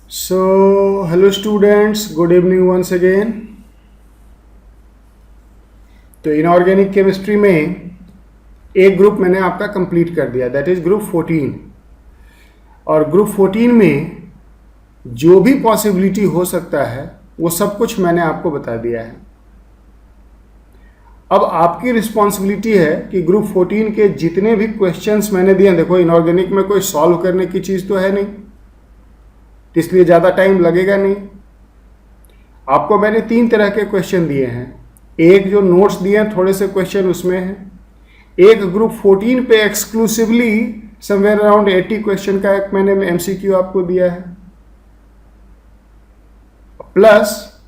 So, hello students, good evening once again. तो inorganic chemistry में एक ग्रुप मैंने आपका कंप्लीट कर दिया, दैट इज ग्रुप 14। और ग्रुप 14 में जो भी पॉसिबिलिटी हो सकता है वो सब कुछ मैंने आपको बता दिया है। अब आपकी रिस्पॉन्सिबिलिटी है कि ग्रुप 14 के जितने भी क्वेश्चंस मैंने दिए, देखो इनऑर्गेनिक में कोई सॉल्व करने की चीज़ तो है नहीं, इसलिए ज़्यादा टाइम लगेगा नहीं। आपको मैंने 3 तरह के क्वेश्चन दिए हैं। एक जो नोट्स दिए हैं थोड़े से क्वेश्चन उसमें है, एक ग्रुप 14 पे एक्सक्लूसिवली समवेयर अराउंड 80 क्वेश्चन का एक मैंने एमसीक्यू आपको दिया है, प्लस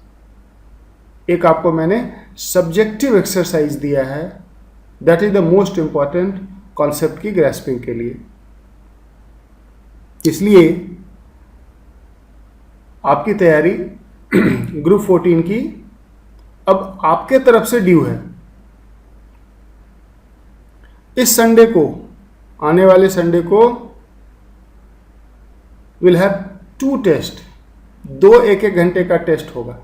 एक आपको मैंने सब्जेक्टिव एक्सरसाइज दिया है, that is the most important concept की ग्रेस्पिंग के लिए। इसलिए आपकी तैयारी ग्रुप 14 की अब आपके तरफ से ड्यू है। इस संडे को, आने वाले संडे को विल हैव 2 टेस्ट, 2 1-1 घंटे का टेस्ट होगा।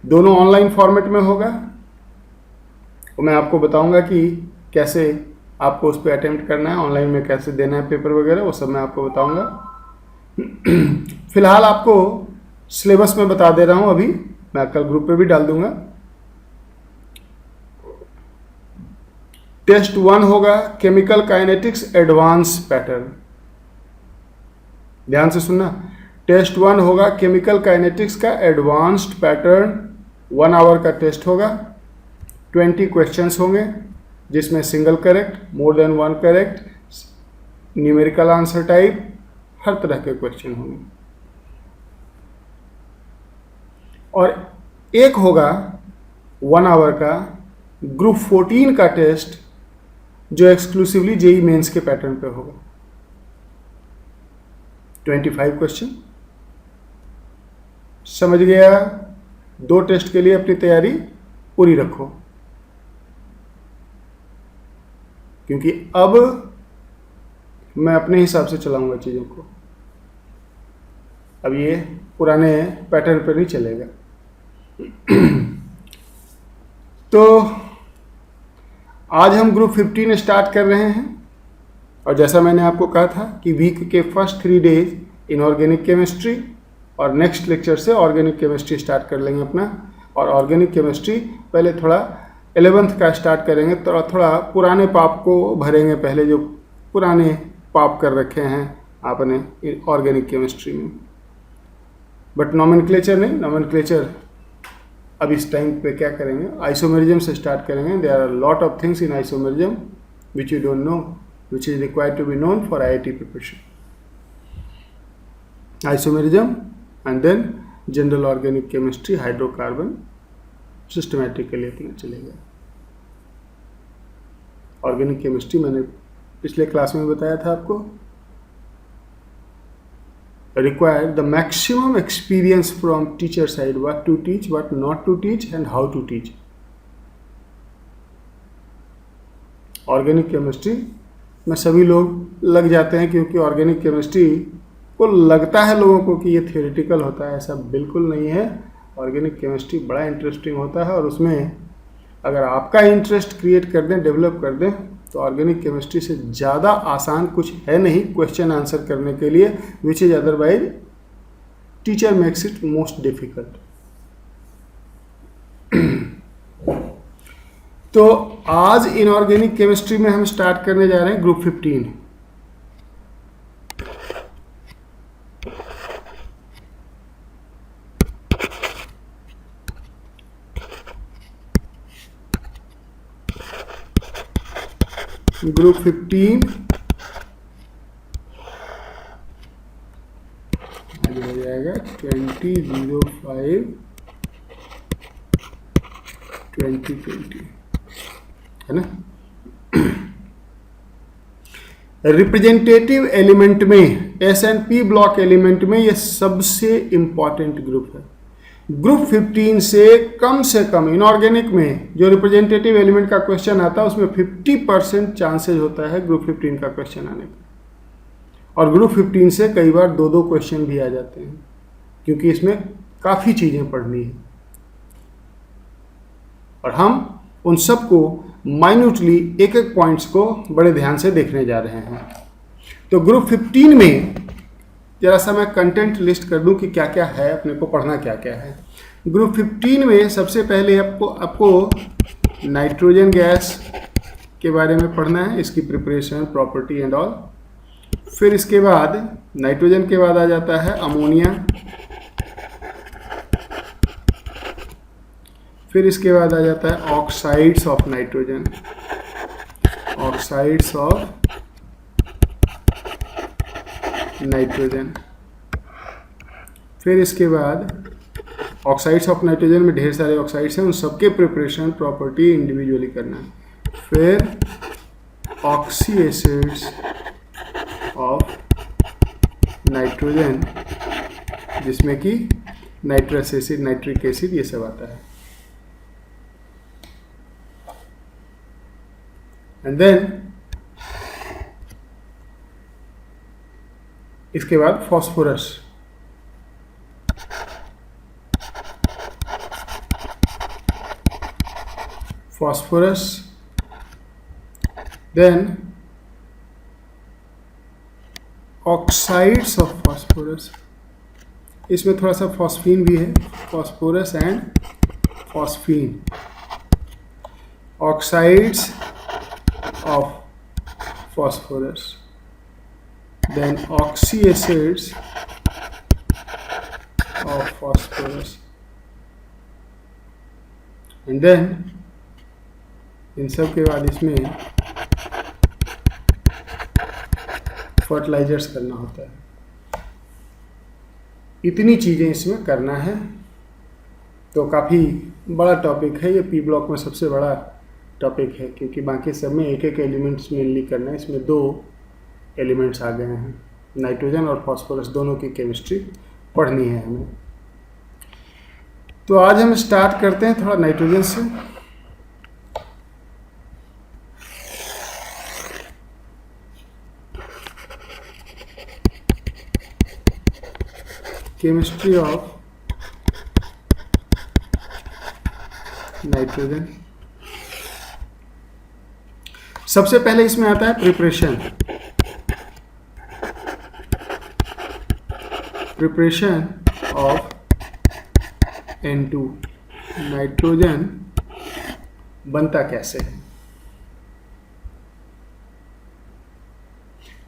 दोनों ऑनलाइन फॉर्मेट में होगा और मैं आपको बताऊंगा कि कैसे आपको उस पर अटेम्प्ट करना है, ऑनलाइन में कैसे देना है पेपर वगैरह, वो सब मैं आपको बताऊंगा। फिलहाल आपको सिलेबस में बता दे रहा हूं, अभी मैं कल ग्रुप पे भी डाल दूंगा। टेस्ट 1 होगा केमिकल काइनेटिक्स एडवांस पैटर्न, ध्यान से सुनना। टेस्ट 1 होगा केमिकल काइनेटिक्स का एडवांस्ड पैटर्न, 1 आवर का टेस्ट होगा। 20 क्वेश्चंस होंगे जिसमें single correct, more than 1 correct, numerical answer type, हर तरह के क्वेश्चन होंगे। और एक होगा 1 आवर का ग्रुप 14 का टेस्ट जो एक्सक्लूसिवली जेई मेंस के पैटर्न पे होगा। 25 क्वेश्चन। समझ गया? 2 टेस्ट के लिए अपनी तैयारी पूरी रखो, क्योंकि अब मैं अपने हिसाब से चलाऊंगा चीज़ों को। अब ये पुराने पैटर्न पर नहीं चलेगा। तो आज हम ग्रुप 15 स्टार्ट कर रहे हैं, और जैसा मैंने आपको कहा था कि वीक के फर्स्ट 3 डेज इनऑर्गेनिक केमिस्ट्री और नेक्स्ट लेक्चर से ऑर्गेनिक केमिस्ट्री स्टार्ट कर लेंगे अपना। और ऑर्गेनिक केमिस्ट्री पहले थोड़ा 11th का स्टार्ट करेंगे, थोड़ा थोड़ा पुराने पाप को भरेंगे, पहले जो पुराने पाप कर रखे हैं आपने ऑर्गेनिक केमिस्ट्री में। बट नॉमेनक्लेचर नहीं, नॉमेनक्लेचर अब इस टाइम पे क्या करेंगे, आइसोमेरिज्म से स्टार्ट करेंगे। There are lot of things in isomerism which you don't know, which is required to be known for IIT preparation. Isomerism and then general organic chemistry, hydrocarbon, systematically अपना चलेगा। Organic chemistry मैंने पिछले class में बताया था आपको, require the maximum experience from teacher side, what to teach, what not to teach and how to teach. Organic chemistry में सभी लोग लग जाते हैं, क्योंकि ऑर्गेनिक केमिस्ट्री को लगता है लोगों को कि ये थियोरेटिकल होता है, ऐसा बिल्कुल नहीं है। ऑर्गेनिक केमिस्ट्री बड़ा इंटरेस्टिंग होता है, और उसमें अगर आपका इंटरेस्ट क्रिएट कर दें, डेवलप कर दें, तो ऑर्गेनिक केमिस्ट्री से ज़्यादा आसान कुछ है नहीं क्वेश्चन आंसर करने के लिए, which is otherwise teacher makes it most difficult. तो आज इनऑर्गेनिक केमिस्ट्री में हम स्टार्ट करने जा रहे हैं ग्रुप 15। ग्रुप 15 आगे हो जाएगा 2005-2020, है ना। रिप्रेजेंटेटिव एलिमेंट में, SNP ब्लॉक एलिमेंट में ये सबसे इंपॉर्टेंट ग्रुप है। ग्रुप 15 से कम इनऑर्गेनिक में जो रिप्रेजेंटेटिव एलिमेंट का क्वेश्चन आता है उसमें 50% चांसेज होता है ग्रुप 15 का क्वेश्चन आने का। और ग्रुप 15 से कई बार 2-2 क्वेश्चन भी आ जाते हैं, क्योंकि इसमें काफ़ी चीज़ें पढ़नी है और हम उन सब को माइन्यूटली एक एक पॉइंट्स को बड़े ध्यान से देखने जा रहे हैं। तो ग्रुप 15 में जरा सा मैं कंटेंट लिस्ट कर दूं कि क्या क्या है, अपने को पढ़ना क्या क्या है। ग्रुप 15 में सबसे पहले आपको नाइट्रोजन गैस के बारे में पढ़ना है, इसकी प्रिपरेशन, प्रॉपर्टी एंड ऑल। फिर इसके बाद नाइट्रोजन के बाद आ जाता है अमोनिया। फिर इसके बाद आ जाता है oxides of nitrogen, oxides of nitrogen. फिर इसके बाद ऑक्साइड्स ऑफ नाइट्रोजन में ढेर सारे ऑक्साइड्स हैं, उन सबके प्रिपरेशन, प्रॉपर्टी इंडिविजुअली करना है। फिर ऑक्सी एसिड्स ऑफ नाइट्रोजन, जिसमें कि नाइट्रस एसिड, नाइट्रिक एसिड, ये सब आता है। एंड देन इसके बाद phosphorus, phosphorus, then oxides of phosphorus, इसमें थोड़ा सा फॉस्फीन भी है, phosphorus and phosphine, oxides of phosphorus, then oxy acids of phosphorus, and then इन सब के बाद इसमें फर्टिलाइजर्स करना होता है। इतनी चीज़ें इसमें करना है, तो काफ़ी बड़ा टॉपिक है ये। पी ब्लॉक में सबसे बड़ा टॉपिक है, क्योंकि बाकी सब में एक एक एलिमेंट्स मेनली करना है। इसमें 2 एलिमेंट्स आ गए हैं, नाइट्रोजन और फॉस्फोरस, दोनों की केमिस्ट्री पढ़नी है हमें। तो आज हम स्टार्ट करते हैं थोड़ा नाइट्रोजन से। Chemistry of nitrogen. सबसे पहले इसमें आता है preparation, preparation of N2, nitrogen बनता कैसे है।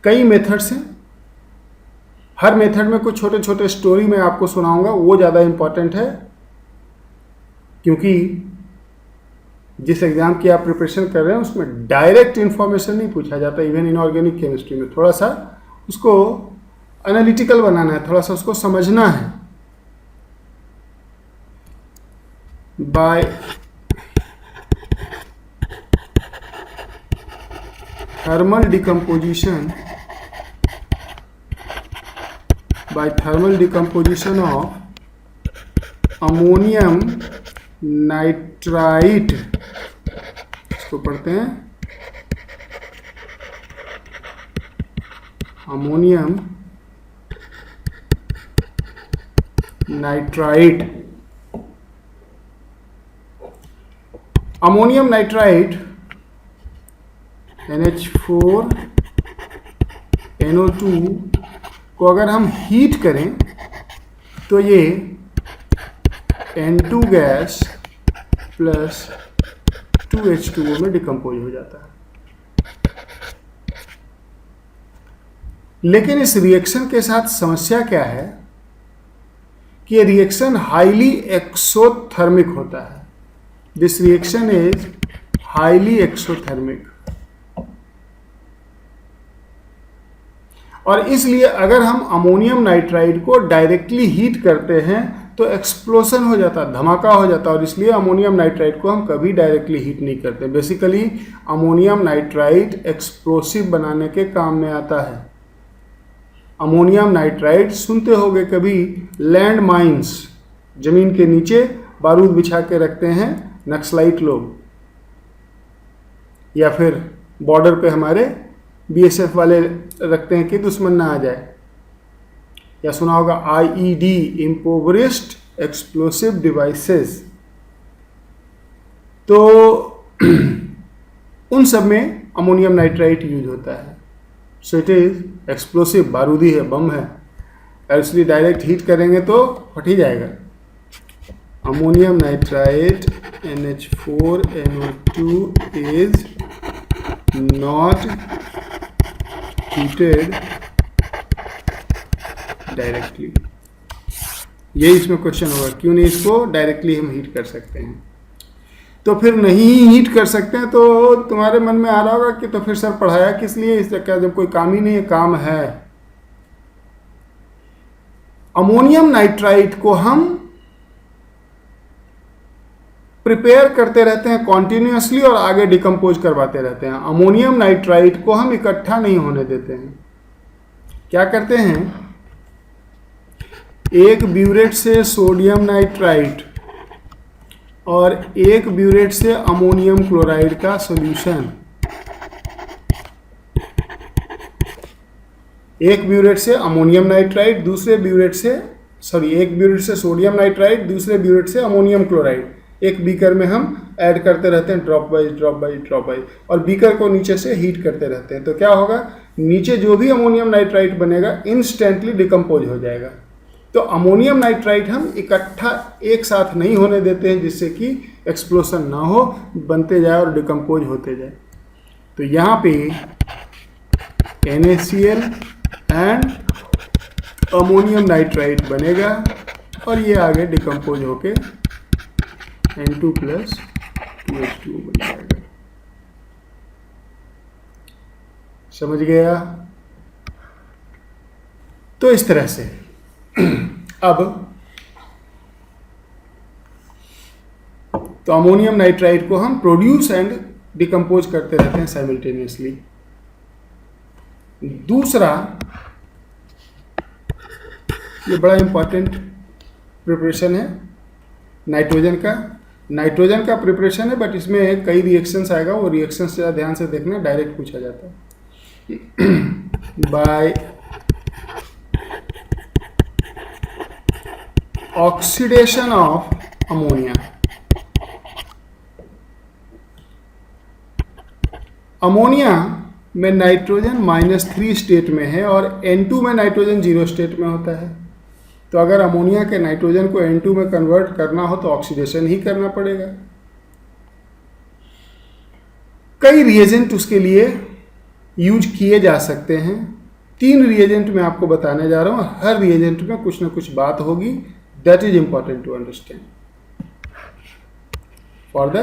कई मेथड्स हैं, हर मेथड में कुछ छोटे छोटे स्टोरी मैं आपको सुनाऊंगा, वो ज़्यादा इम्पॉर्टेंट है, क्योंकि जिस एग्ज़ाम की आप प्रिपरेशन कर रहे हैं उसमें डायरेक्ट इन्फॉर्मेशन नहीं पूछा जाता। इवन इनऑर्गेनिक केमिस्ट्री में थोड़ा सा उसको एनालिटिकल बनाना है, थोड़ा सा उसको समझना है। By thermal decomposition, by thermal decomposition of ammonium nitrite, इसको पढ़ते हैं ammonium nitrite. Ammonium nitrite NH4 NO2 को अगर हम हीट करें तो ये N2 गैस प्लस 2H2O में डिकम्पोज हो जाता है। लेकिन इस रिएक्शन के साथ समस्या क्या है कि ये रिएक्शन हाईली एक्सोथर्मिक होता है। This reaction is highly exothermic, और इसलिए अगर हम अमोनियम नाइट्राइड को डायरेक्टली हीट करते हैं तो एक्सप्लोशन हो जाता है, धमाका हो जाता है, और इसलिए अमोनियम नाइट्राइड को हम कभी डायरेक्टली हीट नहीं करते। बेसिकली अमोनियम नाइट्राइड एक्सप्लोसिव बनाने के काम में आता है। अमोनियम नाइट्राइड सुनते होंगे कभी, लैंड माइंस, जमीन के नीचे बारूद बिछा के रखते हैं नक्सलाइट लोग, या फिर बॉर्डर पे हमारे बीएसएफ वाले रखते हैं कि दुश्मन ना आ जाए, या सुना होगा आईईडी, इम्पोवरिस्ड एक्सप्लोसिव डिवाइसेस। तो उन सब में अमोनियम नाइट्राइट यूज होता है। सो इट इज एक्सप्लोसिव, बारूदी है, बम है, और इसलिए डायरेक्ट हीट करेंगे तो फट ही जाएगा। Ammonium nitrite NH4NO2 is not heated directly. ये इसमें क्वेश्चन होगा, क्यों नहीं इसको डायरेक्टली हम हीट कर सकते हैं। तो फिर नहीं हीट कर सकते हैं तो तुम्हारे मन में आ रहा होगा कि तो फिर सर पढ़ाया किस लिए, इस क्या जब कोई काम ही नहीं है। काम है। अमोनियम नाइट्राइट को हम प्रिपेयर करते रहते हैं कॉन्टिन्यूसली और आगे डिकम्पोज करवाते रहते हैं। अमोनियम नाइट्राइट को हम इकट्ठा नहीं होने देते हैं। क्या करते हैं, एक ब्यूरेट से सोडियम नाइट्राइट और एक ब्यूरेट से अमोनियम क्लोराइड का सॉल्यूशन, एक ब्यूरेट से अमोनियम नाइट्राइट, दूसरे ब्यूरेट से एक ब्यूरेट से सोडियम नाइट्राइट, दूसरे ब्यूरेट से अमोनियम क्लोराइड, एक बीकर में हम ऐड करते रहते हैं drop by drop by drop by, और बीकर को नीचे से हीट करते रहते हैं। तो क्या होगा, नीचे जो भी अमोनियम नाइट्राइट बनेगा इंस्टेंटली डिकम्पोज हो जाएगा। तो अमोनियम नाइट्राइट हम इकट्ठा एक साथ नहीं होने देते हैं, जिससे कि एक्सप्लोशन ना हो, बनते जाए और डिकम्पोज होते जाए। तो यहाँ पे NaCl एंड अमोनियम नाइट्राइट बनेगा और ये आगे डिकम्पोज होके N2 + 2H2 बन जाएगा। समझ गया? तो इस तरह से अब तो अमोनियम नाइट्राइट को हम प्रोड्यूस एंड डिकम्पोज करते रहते हैं साइमल्टेनियसली। दूसरा, ये बड़ा इंपॉर्टेंट प्रिपरेशन है नाइट्रोजन का। नाइट्रोजन का प्रिपरेशन है, बट इसमें कई रिएक्शंस आएगा, वो रिएक्शंस ज़रा ध्यान से देखना, डायरेक्ट पूछा जाता है। By oxidation of ammonia, ammonia में नाइट्रोजन -3 स्टेट में है और N2 में नाइट्रोजन 0 स्टेट में होता है। तो अगर अमोनिया के नाइट्रोजन को N2 में कन्वर्ट करना हो तो ऑक्सीडेशन ही करना पड़ेगा। कई रिएजेंट उसके लिए यूज किए जा सकते हैं। 3 रिएजेंट मैं आपको बताने जा रहा हूँ, हर रिएजेंट में कुछ ना कुछ बात होगी। That is important to understand for the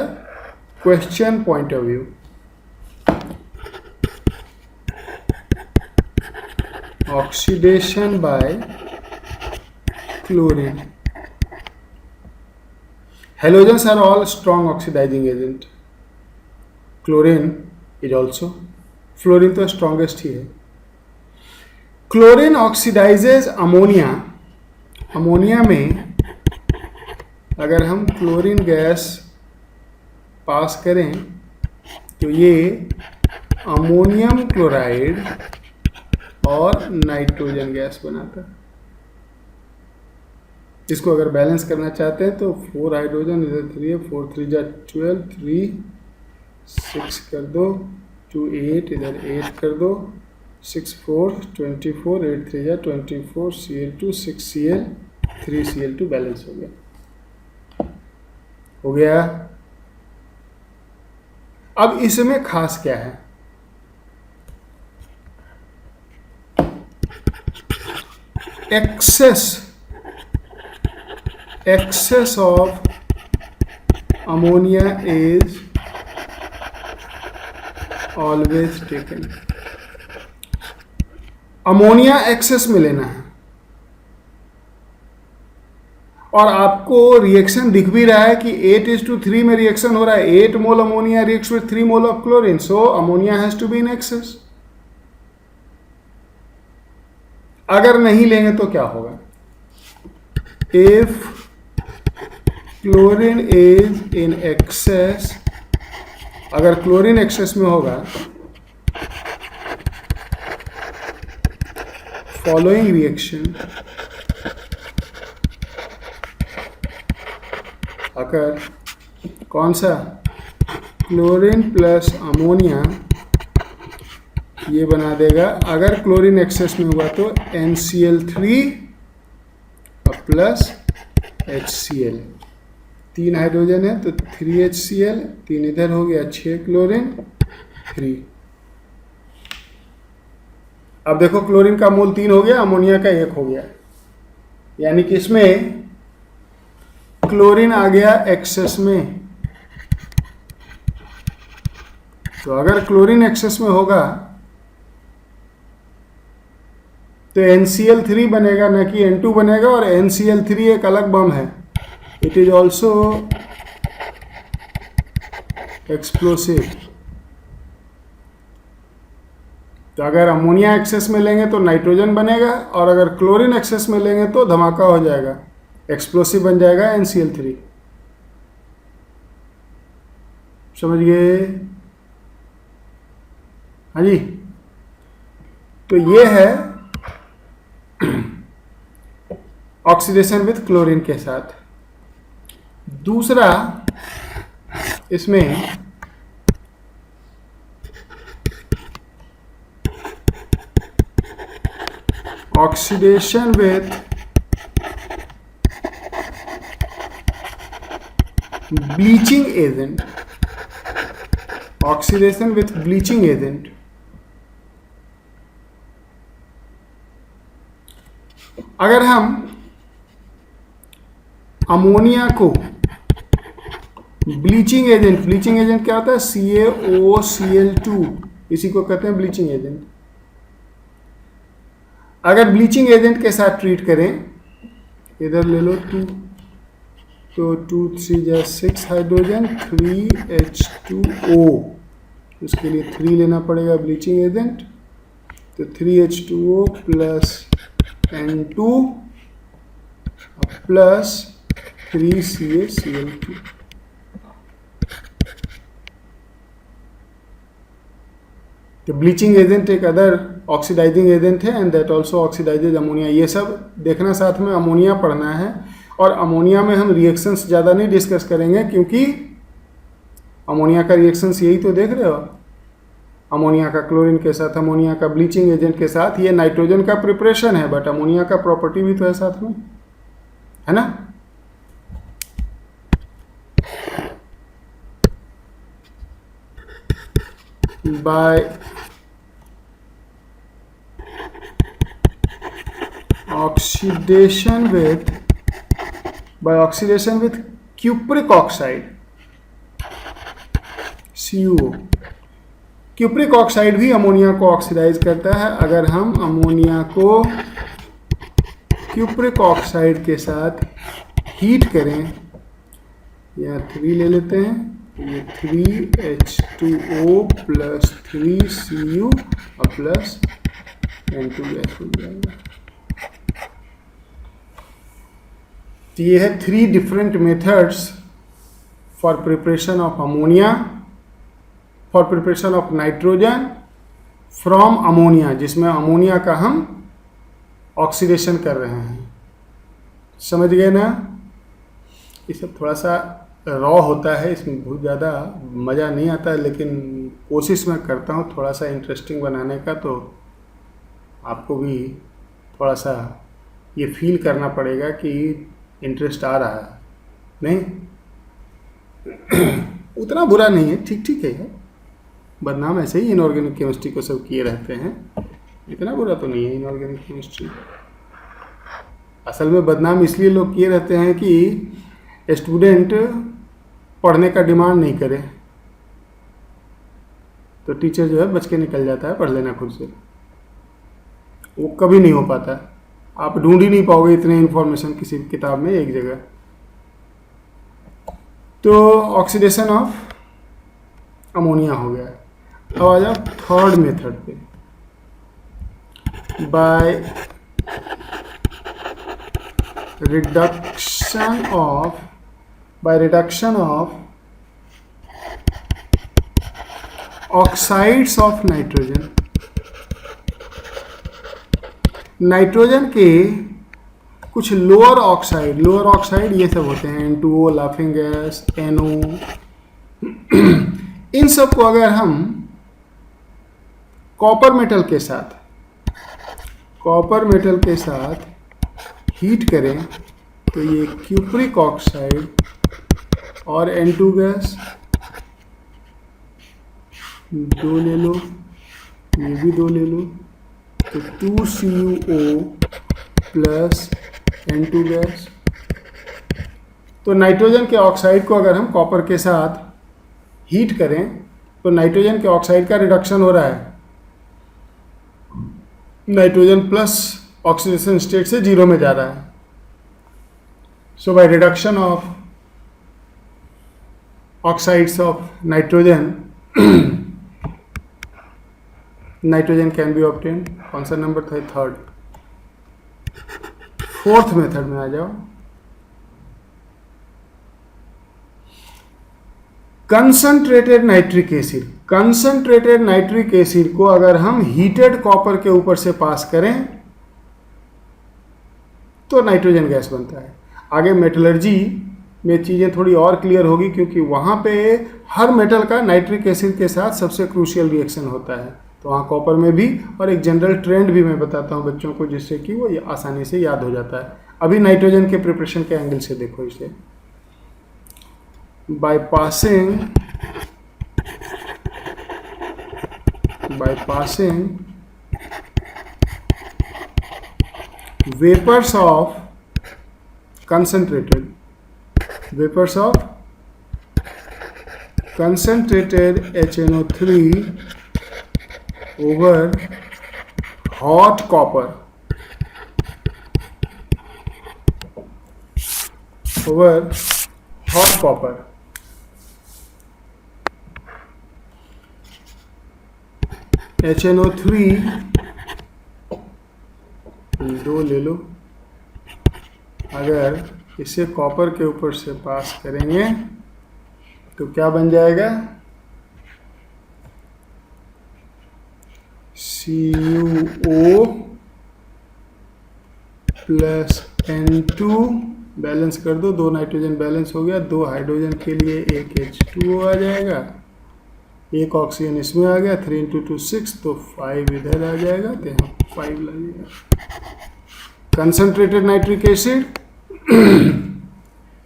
question point of view. Oxidation by chlorine. Halogens are all strong oxidizing agent. Chlorine is also. Fluorine तो strongest ही है. Chlorine oxidizes ammonia. अमोनिया में अगर हम क्लोरीन गैस पास करें तो ये ammonium chloride और nitrogen gas बनाता है। इसको अगर बैलेंस करना चाहते हैं तो 4 हाइड्रोजन इधर 3 है, 4 3 जा 12, 3 6 कर दो, 2 8 इधर 8 कर दो, 6 4 24, 8 3 जा 24, Cl2 6 Cl 3 Cl2 बैलेंस हो गया। अब इसमें खास क्या है, excess of ammonia is always taken. Ammonia excess में लेना है और आपको रिएक्शन दिख भी रहा है कि 8:3 में रिएक्शन हो रहा है। 8 mole ammonia reacts with 3 mole of chlorine, so ammonia has to be in excess. अगर नहीं लेंगे तो क्या होगा, if chlorine is in excess, अगर क्लोरीन एक्सेस में होगा फॉलोइंग रिएक्शन अगर कौन सा क्लोरीन प्लस अमोनिया ये बना देगा, अगर क्लोरीन एक्सेस में हुआ तो NCl3 प्लस HCl, 3 हाइड्रोजन है तो 3HCl, 3 इधर हो गया, 6 क्लोरीन 3। अब देखो क्लोरीन का मोल 3 हो गया, अमोनिया का 1 हो गया, यानी कि इसमें क्लोरीन आ गया एक्सेस में। तो अगर क्लोरीन एक्सेस में होगा तो NCl3 बनेगा, न कि N2 बनेगा, और NCl3 एक अलग बम है, इट इज ऑल्सो एक्सप्लोसिव। तो अगर अमोनिया एक्सेस में लेंगे तो नाइट्रोजन बनेगा, और अगर क्लोरीन एक्सेस में लेंगे तो धमाका हो जाएगा, एक्सप्लोसिव बन जाएगा NCl3। समझ गए? हाँ जी। तो ये है ऑक्सीडेशन विथ क्लोरीन के साथ। दूसरा इसमें oxidation with bleaching agent, oxidation with bleaching agent. अगर हम अमोनिया को ब्लीचिंग एजेंट क्या होता है? CaOCl2, इसी को कहते हैं ब्लीचिंग एजेंट। अगर ब्लीचिंग एजेंट के साथ ट्रीट करें, इधर ले लो 2, तो 2 3 जा 6 हाइड्रोजन, 3H2O, उसके लिए 3 लेना पड़ेगा ब्लीचिंग एजेंट, तो 3H2O plus N2 plus 3CaCl2। तो ब्लीचिंग एजेंट एक अदर ऑक्सीडाइजिंग एजेंट है, and that also oxidises ammonia. ये सब देखना साथ में, अमोनिया पढ़ना है। और अमोनिया में हम रिएक्शंस ज़्यादा नहीं डिस्कस करेंगे, क्योंकि अमोनिया का रिएक्शंस यही तो देख रहे हो, अमोनिया का क्लोरीन के साथ, अमोनिया का ब्लीचिंग एजेंट के साथ। ये नाइट्रोजन का प्रिपरेशन है, बट अमोनिया का प्रॉपर्टी भी तो है साथ में, है ना? by oxidation with cupric oxide CuO। Cupric oxide भी अमोनिया को ऑक्सीडाइज करता है। अगर हम अमोनिया को क्यूप्रिक ऑक्साइड के साथ हीट करें, यहाँ 3 ले लेते हैं, ये 3H2O प्लस 3Cu और प्लस N2 गैस बन जाएगा। तो ये है 3 different methods for preparation of ammonia, for preparation of nitrogen from ammonia, जिसमें अमोनिया का हम ऑक्सीडेशन कर रहे हैं। समझ गए ना? ये सब थोड़ा सा रॉ होता है, इसमें बहुत ज़्यादा मज़ा नहीं आता है, लेकिन कोशिश मैं करता हूँ थोड़ा सा इंटरेस्टिंग बनाने का, तो आपको भी थोड़ा सा ये फील करना पड़ेगा कि इंटरेस्ट आ रहा है। नहीं उतना बुरा नहीं है, ठीक ठीक है। बदनाम ऐसे ही इनऑर्गेनिक केमिस्ट्री को सब किए रहते हैं, इतना बुरा तो नहीं है इनऑर्गेनिक केमिस्ट्री। असल में बदनाम इसलिए लोग किए रहते हैं कि स्टूडेंट पढ़ने का डिमांड नहीं करे, तो टीचर जो है बच के निकल जाता है, पढ़ लेना खुद से। वो कभी नहीं हो पाता, आप ढूंढ ही नहीं पाओगे इतने इन्फॉर्मेशन किसी किताब में एक जगह। तो ऑक्सीडेशन ऑफ अमोनिया हो गया। अब आ जाओ थर्ड मेथड पे, bye reduction of oxides of nitrogen. Nitrogen के कुछ लोअर ऑक्साइड ये सब होते हैं, N2O, लाफिंग गैस, NO, इन सब को अगर हम कॉपर मेटल के साथ हीट करें तो ये क्यूप्रिक ऑक्साइड और N2 गैस, दो ले लो, ये भी दो ले लो, तो 2CuO प्लस N2 गैस। तो नाइट्रोजन के ऑक्साइड को अगर हम कॉपर के साथ हीट करें तो नाइट्रोजन के ऑक्साइड का रिडक्शन हो रहा है, नाइट्रोजन प्लस ऑक्सीडेशन स्टेट से 0 में जा रहा है। So by reduction of oxides of nitrogen can be obtain. कौन सा नंबर था? थर्ड। फोर्थ मेथड में आ जाओ। कंसंट्रेटेड नाइट्रिक एसिड को अगर हम हीटेड कॉपर के ऊपर से पास करें तो नाइट्रोजन गैस बनता है। आगे मेटलर्जी में चीज़ें थोड़ी और क्लियर होगी, क्योंकि वहाँ पे हर मेटल का नाइट्रिक एसिड के साथ सबसे क्रूशियल रिएक्शन होता है, तो वहाँ कॉपर में भी। और एक जनरल ट्रेंड भी मैं बताता हूँ बच्चों को, जिससे कि वो आसानी से याद हो जाता है। अभी नाइट्रोजन के प्रिपरेशन के एंगल से देखो इसे। by passing vapors of concentrated HNO3 over hot copper, HNO3 दो ले लो, अगर इसे कॉपर के ऊपर से पास करेंगे तो क्या बन जाएगा? CuO प्लस N2, बैलेंस कर दो, दो नाइट्रोजन बैलेंस हो गया, दो हाइड्रोजन के लिए एक H2O आ जाएगा, एक ऑक्सीजन इसमें आ गया, 3 × 2 6, तो 5 इधर आ जाएगा, तो यहाँ 5 लगेगा। कंसंट्रेटेड नाइट्रिक एसिड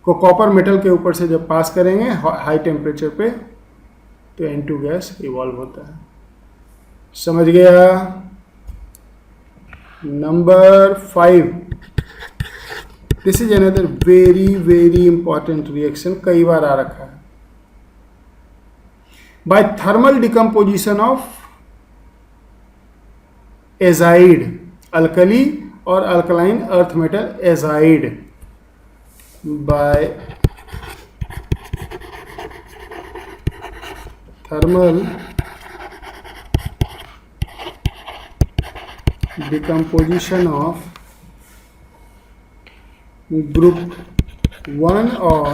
को कॉपर मेटल के ऊपर से जब पास करेंगे हाई टेम्परेचर पे तो N2 गैस इवॉल्व होता है। समझ गया? Number 5, this is another very important reaction, कई बार आ रखा है। By thermal decomposition of azide, alkali और alkaline earth metal azide, by thermal decomposition of group 1 और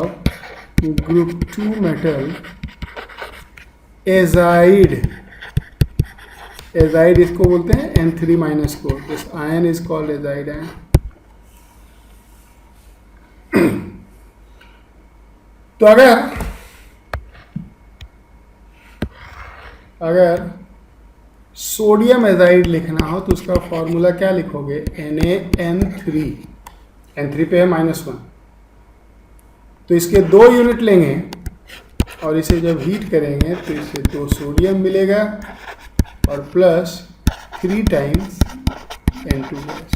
group 2 metal एजाइड इसको बोलते हैं N3 माइनस को, this ion is called azide ion. तो अगर सोडियम एजाइड लिखना हो तो उसका फॉर्मूला क्या लिखोगे? NaN3, N3 पे है -1, तो इसके 2 यूनिट लेंगे और इसे जब हीट करेंगे तो इससे 2 सोडियम मिलेगा और प्लस 3 टाइम्स N2 गैस।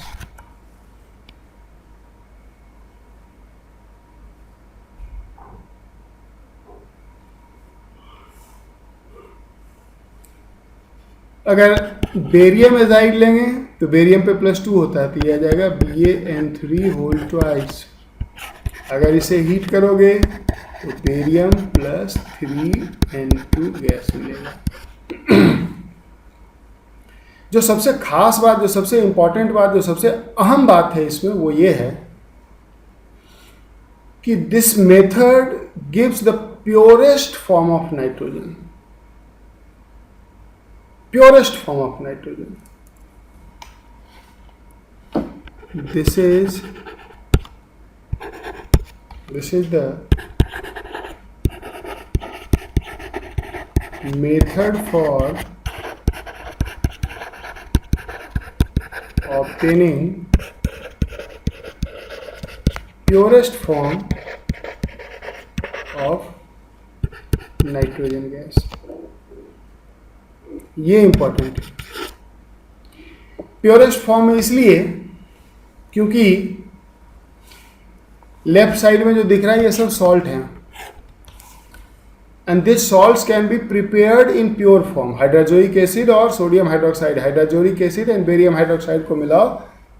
अगर बेरियम एजाइड लेंगे तो बेरियम पे +2 होता है, तो ये आ जाएगा BaN3 होल ट्वाइस। अगर इसे हीट करोगे तो बेरियम प्लस 3N2 गैस मिलेगा। जो सबसे खास बात, जो सबसे इंपॉर्टेंट बात, जो सबसे अहम बात है इसमें, वो ये है कि this method gives the purest form of nitrogen, this is the method for obtaining purest form of nitrogen gas. ये इंपॉर्टेंट है। प्योरेस्ट फॉर्म में इसलिए क्योंकि लेफ्ट साइड में जो दिख रहा है ये सब सॉल्ट है, and this salts can be prepared in pure form. Hydrazoic acid और sodium hydroxide, hydrochloric acid and barium hydroxide को मिलाओ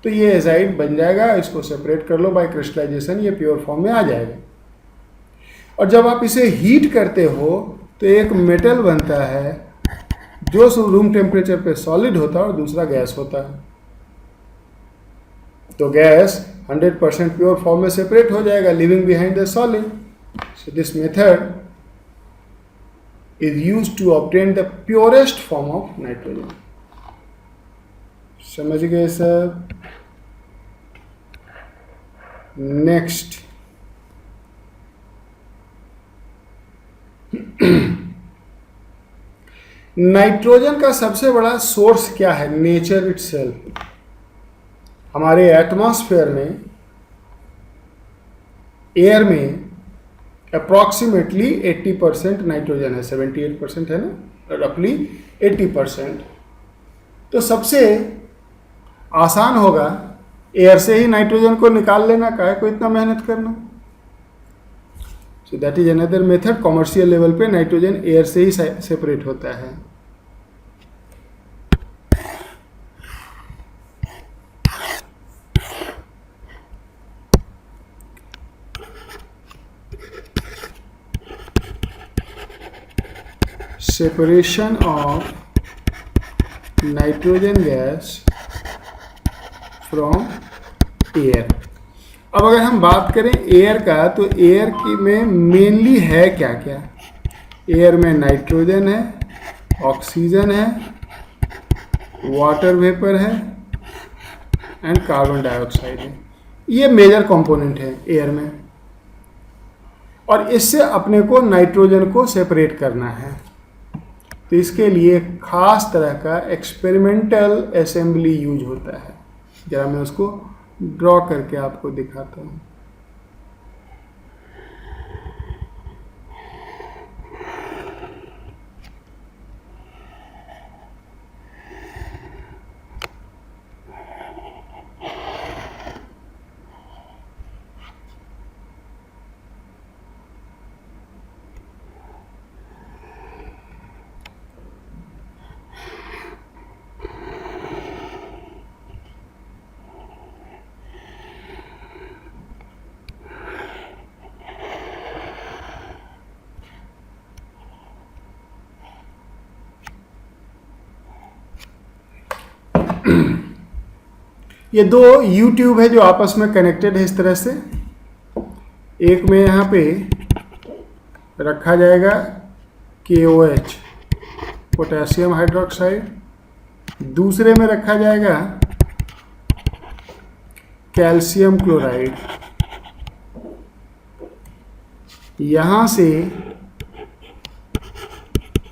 तो ये एजाइड बन जाएगा। इसको सेपरेट कर लो बाय क्रिस्टलाइजेशन, ये प्योर फॉर्म में आ जाएगा। और जब आप इसे हीट करते हो तो एक मेटल बनता है जो रूम टेम्परेचर पे सॉलिड होता है और दूसरा गैस होता है। तो गैस 100% प्योर फॉर्म में सेपरेट हो जाएगा, living behind the solid. So this method is used to obtain the purest form of nitrogen. समझ गए सर? नेक्स्ट, नाइट्रोजन का सबसे बड़ा सोर्स क्या है? Nature itself. हमारे एटमॉस्फेयर में, एयर में अप्रॉक्सीमेटली 80% नाइट्रोजन है, 78% है ना, रफली 80%। तो सबसे आसान होगा एयर से ही नाइट्रोजन को निकाल लेना, काहे को इतना मेहनत करना। So that is another method. Commercial level पे नाइट्रोजन एयर से ही सेपरेट होता है। Separation of nitrogen gas from air. अब अगर हम बात करें एयर का, तो एयर की में मेनली है क्या क्या? एयर में नाइट्रोजन है, ऑक्सीजन है, वाटर वेपर है एंड कार्बन डाइऑक्साइड है। ये मेजर कंपोनेंट है एयर में, और इससे अपने को नाइट्रोजन को सेपरेट करना है। तो इसके लिए खास तरह का एक्सपेरिमेंटल असेंबली यूज होता है। जरा मैं उसको ड्रॉ करके आपको दिखाता हूँ। ये दो यू ट्यूब है जो आपस में कनेक्टेड है इस तरह से। एक में यहाँ पे रखा जाएगा KOH, पोटेशियम हाइड्रोक्साइड, दूसरे में रखा जाएगा कैल्शियम क्लोराइड। यहाँ से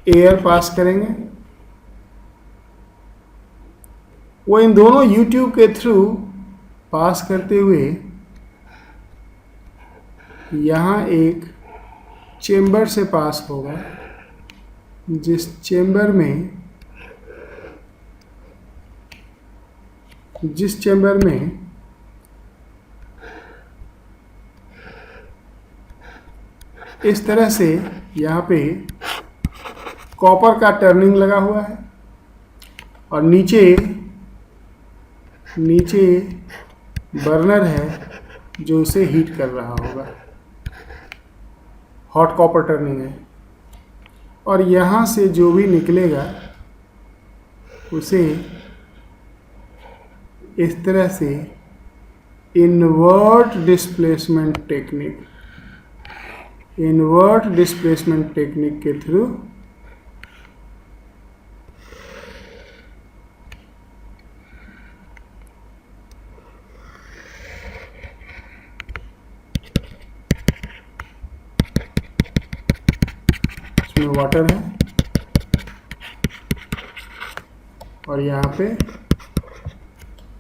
एयर पास करेंगे, वो इन दोनों यूट्यूब के थ्रू पास करते हुए यहाँ एक चेम्बर से पास होगा, जिस चेम्बर में इस तरह से यहाँ पे कॉपर का टर्निंग लगा हुआ है, और नीचे बर्नर है जो उसे हीट कर रहा होगा। हॉट कॉपर टर्निंग है, और यहाँ से जो भी निकलेगा उसे इस तरह से इन्वर्ट डिस्प्लेसमेंट टेक्निक के थ्रू इसमें वाटर है और यहाँ पे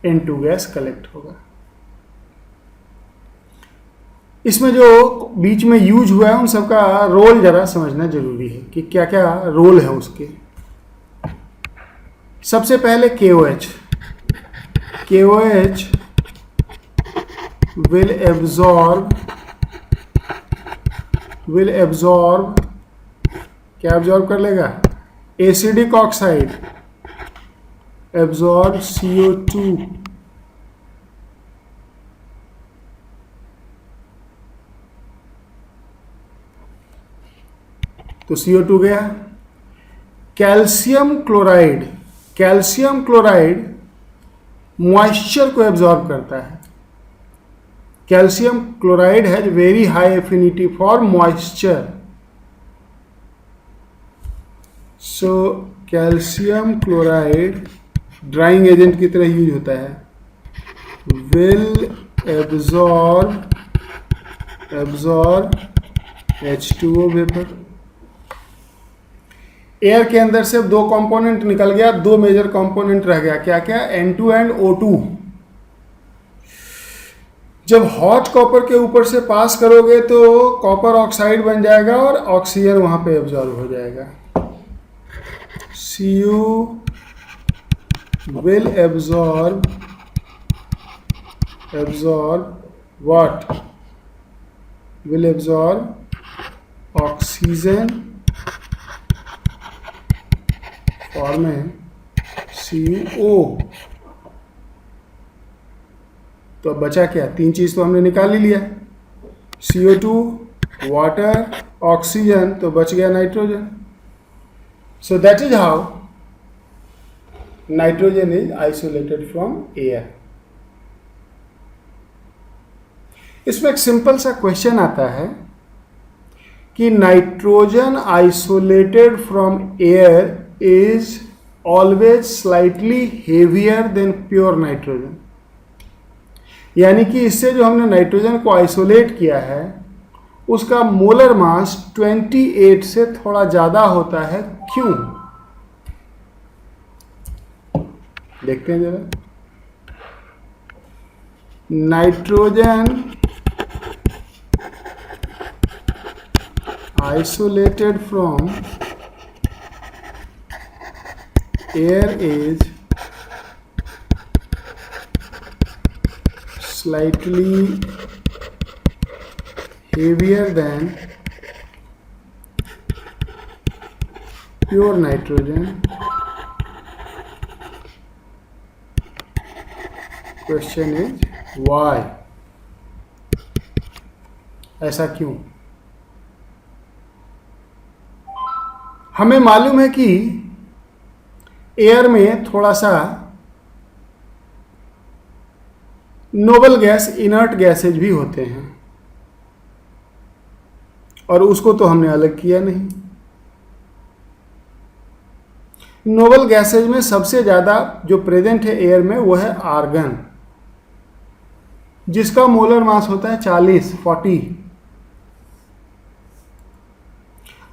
N2 गैस कलेक्ट होगा। इसमें जो बीच में यूज हुआ है उन सबका रोल जरा समझना जरूरी है कि क्या क्या रोल है उसके। सबसे पहले KOH will absorb क्या एब्जॉर्ब कर लेगा? एसिडिक ऑक्साइड absorb CO2 तो CO2 गया। कैल्शियम क्लोराइड मॉइस्चर को एब्जॉर्ब करता है। Calcium chloride has very high affinity for moisture, so calcium chloride drying agent की तरह यूज होता है। Will absorb H2O vapour. Air के अंदर से दो कंपोनेंट निकल गया, दो मेजर कंपोनेंट रह गया। क्या क्या? N2 and O2। जब हॉट कॉपर के ऊपर से पास करोगे तो कॉपर ऑक्साइड बन जाएगा और ऑक्सीजन वहां पे एब्जॉर्ब हो जाएगा। Cu will absorb what? Will absorb oxygen forming CO। तो अब बचा क्या? तीन चीज तो हमने निकाल ही लिया, CO2, वाटर, ऑक्सीजन, तो बच गया nitrogen. So that is how nitrogen is isolated from air। इसमें एक सिंपल सा क्वेश्चन आता है कि nitrogen isolated from air is always slightly heavier than pure nitrogen. यानी कि इससे जो हमने नाइट्रोजन को आइसोलेट किया है उसका मोलर मास 28 से थोड़ा ज्यादा होता है। क्यों? देखते हैं जरा। Nitrogen isolated from air is slightly heavier than pure nitrogen। Question is why? ऐसा क्यों? हमें मालूम है कि एयर में थोड़ा सा नोबल गैस, इनर्ट गैसेज भी होते हैं और उसको तो हमने अलग किया नहीं। नोबल गैसेज में सबसे ज्यादा जो प्रेजेंट है एयर में वो है आर्गन, जिसका मोलर मास होता है 40।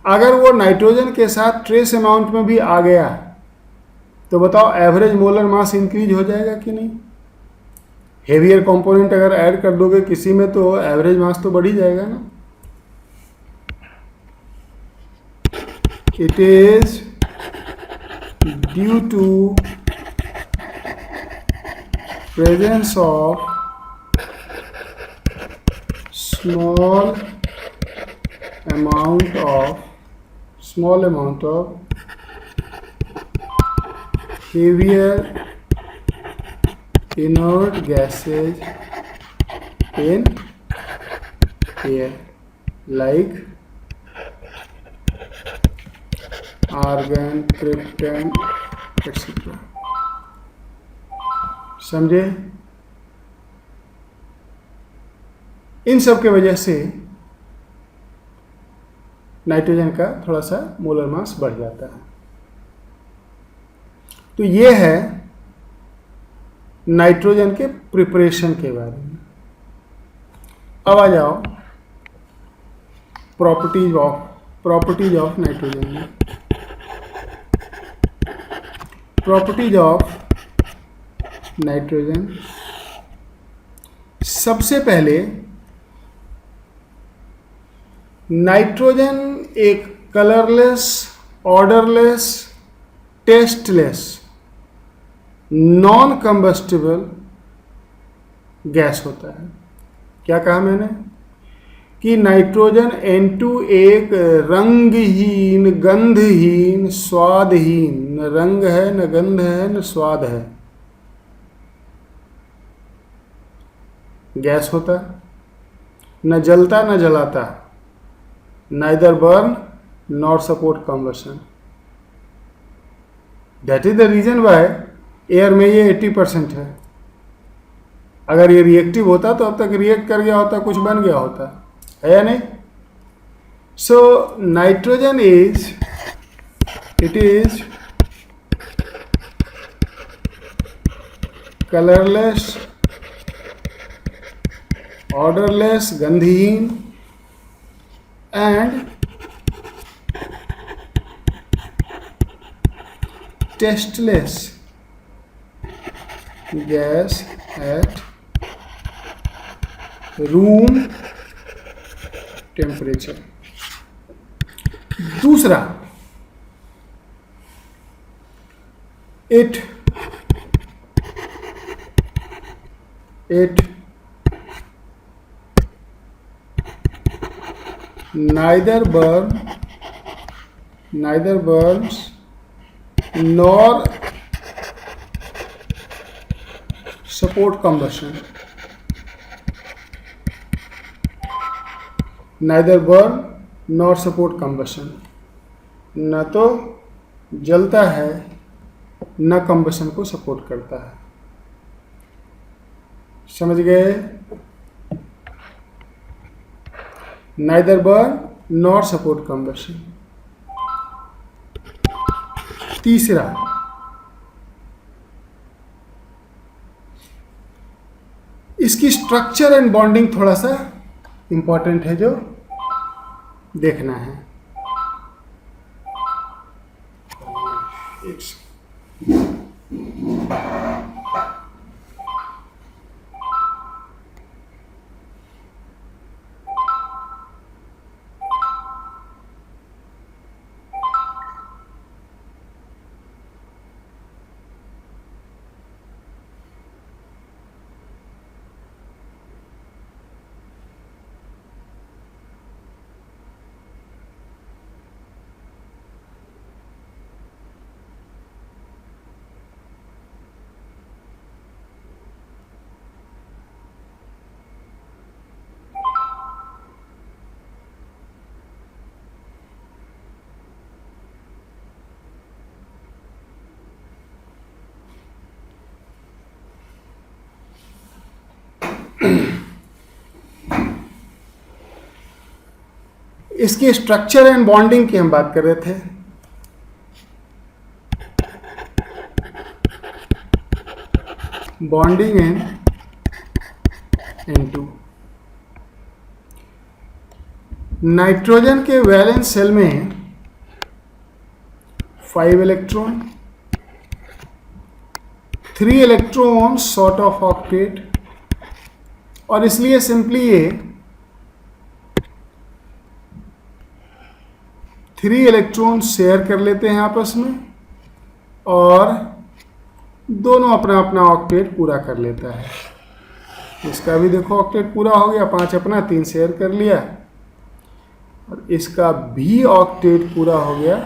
अगर वो नाइट्रोजन के साथ ट्रेस अमाउंट में भी आ गया तो बताओ एवरेज मोलर मास इंक्रीज हो जाएगा कि नहीं? हेवियर कंपोनेंट अगर ऐड कर दोगे किसी में तो एवरेज मास तो बढ़ ही जाएगा ना। It is due to presence of small amount of heavier inert gases in air like argon, krypton, etc. समझे? इन सब के वजह से नाइट्रोजन का थोड़ा सा मोलर मास बढ़ जाता है। तो ये है नाइट्रोजन के प्रिपरेशन के बारे में। अब आ जाओ properties of properties of nitrogen में। प्रॉपर्टीज ऑफ नाइट्रोजन, सबसे पहले नाइट्रोजन एक colourless, odourless, tasteless, non combustible gas होता है। क्या कहा मैंने कि नाइट्रोजन N2 एक रंगहीन, गंधहीन, स्वादहीन, न रंग है, न गंध है, न स्वाद है, गैस होता, न जलता न जलाता, neither burn nor support combustion. That is the reason why air में ये 80% है। अगर ये रिएक्टिव होता तो अब तक रिएक्ट कर गया होता, कुछ बन गया होता, है या नहीं? So nitrogen is, it is colourless, odourless, गंधहीन and tasteless gas at room temperature. दूसरा, it neither burns nor support combustion. Neither burn nor support combustion, न तो जलता है न कंबशन को सपोर्ट करता है। समझ गए? neither burn nor support combustion. तीसरा, इसकी स्ट्रक्चर एंड बॉन्डिंग थोड़ा सा इंपॉर्टेंट है जो देखना है। इसकी स्ट्रक्चर एंड बॉन्डिंग की हम बात कर रहे थे। बॉन्डिंग एंड N2, नाइट्रोजन के वैलेंस सेल में 5 electron, 3 electron short of octet, और इसलिए सिंपली ये 3 इलेक्ट्रॉन शेयर कर लेते हैं आपस में और दोनों अपना अपना ऑक्टेट पूरा कर लेता है। इसका भी देखो ऑक्टेट पूरा हो गया, 5 अपना, 3 शेयर कर लिया, और इसका भी ऑक्टेट पूरा हो गया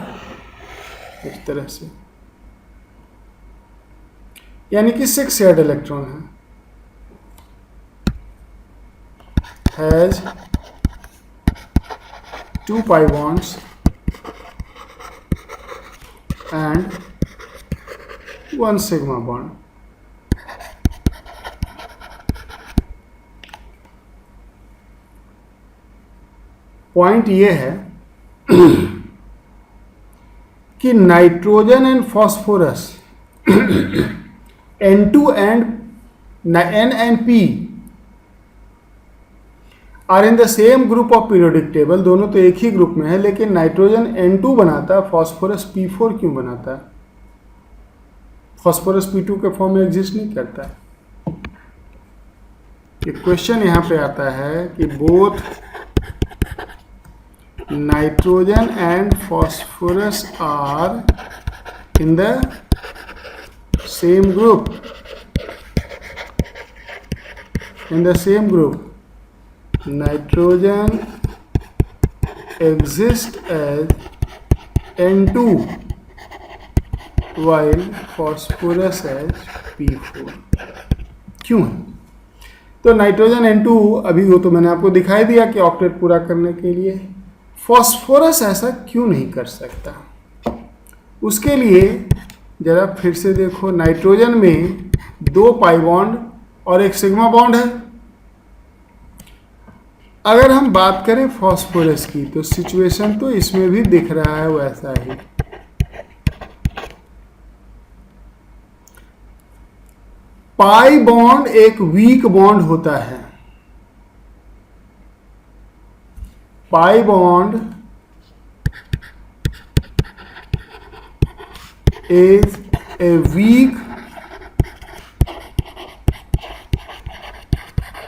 इस तरह से, यानी कि 6 शेयर्ड इलेक्ट्रॉन है। Has 2 pi bonds and 1 sigma bond. Point ये है कि nitrogen and phosphorus N2 and N and P are in the same group of periodic table, दोनों तो एक ही ग्रुप में है, लेकिन नाइट्रोजन N2 बनाता है, फॉस्फोरस P4 क्यों बनाता है? फॉस्फोरस P2 के फॉर्म में एग्जिस्ट नहीं करता है। एक क्वेश्चन यहां पे आता है कि both nitrogen and phosphorus are in the same group, in the same group nitrogen exists as N2 while phosphorus as P4, क्यों है? तो नाइट्रोजन N2 अभी वो तो मैंने आपको दिखाई दिया कि ऑक्टेट पूरा करने के लिए। फॉस्फोरस ऐसा क्यों नहीं कर सकता? उसके लिए जरा फिर से देखो, नाइट्रोजन में 2 पाई बॉन्ड और एक सिग्मा बॉन्ड है। अगर हम बात करें फॉस्फोरस की तो सिचुएशन तो इसमें भी दिख रहा है वैसा ही। पाई बॉन्ड एक वीक बॉन्ड होता है। Pi bond is a weak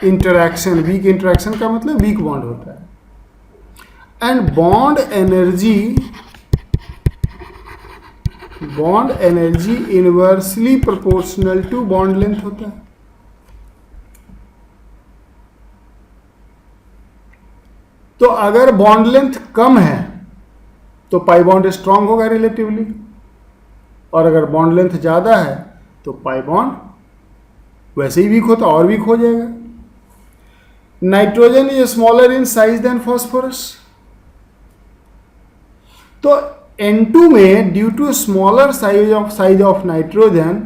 interaction. Weak interaction का मतलब वीक बॉन्ड होता है। And bond energy inversely proportional to bond length होता है। तो अगर बॉन्ड लेंथ कम है तो पाई बॉन्ड स्ट्रांग होगा रिलेटिवली, और अगर बॉन्ड लेंथ ज्यादा है तो पाई बॉन्ड वैसे ही वीक होता, और वीक हो जाएगा। Nitrogen is smaller in size than phosphorus. तो N2 में due to smaller size of nitrogen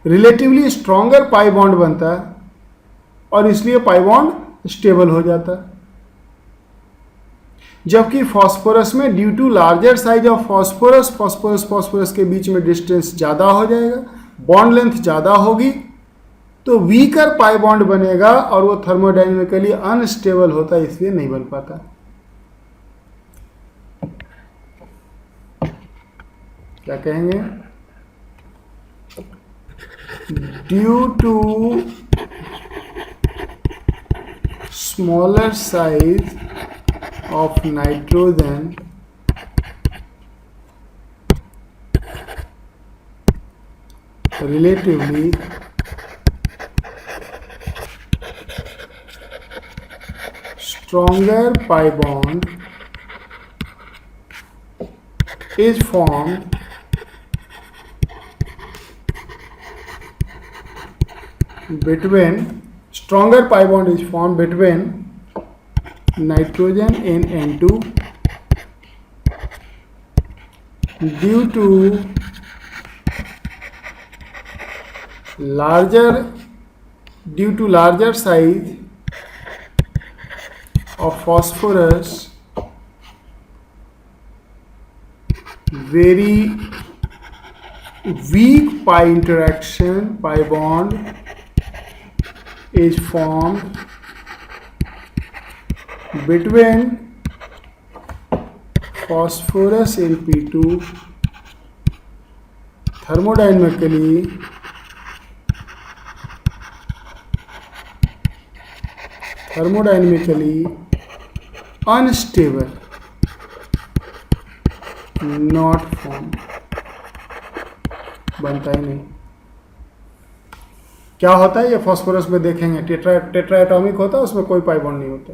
relatively stronger pi bond बनता है, और इसलिए पाई बॉन्ड स्टेबल हो जाता है। जबकि फॉस्फोरस में due to larger size of phosphorus के बीच में डिस्टेंस ज्यादा हो जाएगा, बॉन्ड लेंथ ज्यादा होगी, तो वीकर पाई बॉन्ड बनेगा और वो थर्मोडायनेमिकली अनस्टेबल होता है, इसलिए नहीं बन पाता। क्या कहेंगे? Due to smaller size of nitrogen relatively stronger pi bond is formed between nitrogen in N2 due to larger size of phosphorus, very weak pi bond is formed between phosphorus in P2, thermodynamically unstable, not formed, बनता ही नहीं। क्या होता है ये phosphorus में देखेंगे, tetra atomic होता है, उसमें कोई पाई बॉन्ड नहीं होता।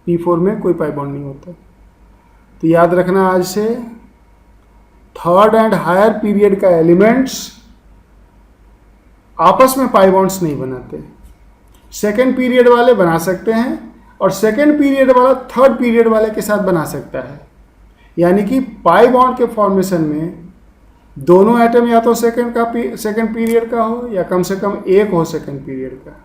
P4 में कोई पाई बॉन्ड नहीं होता। तो याद रखना आज से, थर्ड एंड हायर पीरियड का एलिमेंट्स आपस में पाई बॉन्ड्स नहीं बनाते। सेकेंड पीरियड वाले बना सकते हैं, और सेकेंड पीरियड वाला थर्ड पीरियड वाले के साथ बना सकता है। यानी कि पाई बॉन्ड के फॉर्मेशन में दोनों एटम या तो सेकेंड पीरियड का हो, या कम से कम एक हो सेकेंड पीरियड का।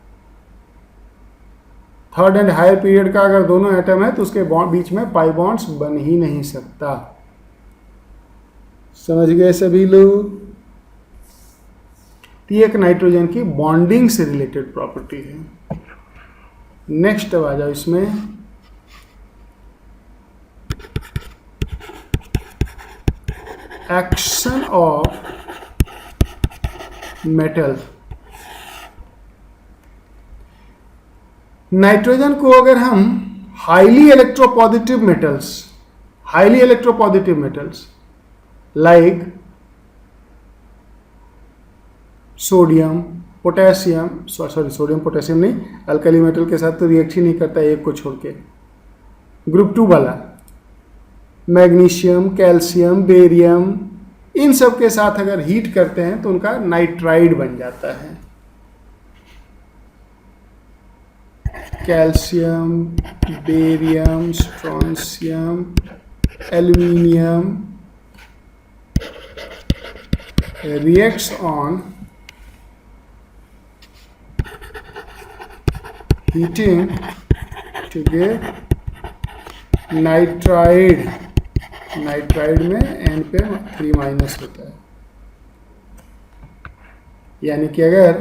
थर्ड एंड हायर पीरियड का अगर दोनों एटम है तो उसके बीच में पाई बॉन्ड्स बन ही नहीं सकता। समझ गए सभी लोग? ये एक नाइट्रोजन की बॉन्डिंग से रिलेटेड प्रॉपर्टी है। नेक्स्ट अब आ जाओ इसमें एक्शन ऑफ मेटल। नाइट्रोजन को अगर हम highly electropositive metals like sodium potassium, sodium potassium नहीं, अल्कली मेटल के साथ तो रिएक्ट ही नहीं करता एक को छोड़ के, ग्रुप 2 वाला मैग्नीशियम, कैल्शियम, बेरियम, इन सब के साथ अगर हीट करते हैं तो उनका नाइट्राइड बन जाता है। Calcium, barium, strontium, aluminium reacts on heating to get nitride. Nitride में N पे 3 माइनस होता है, यानी कि अगर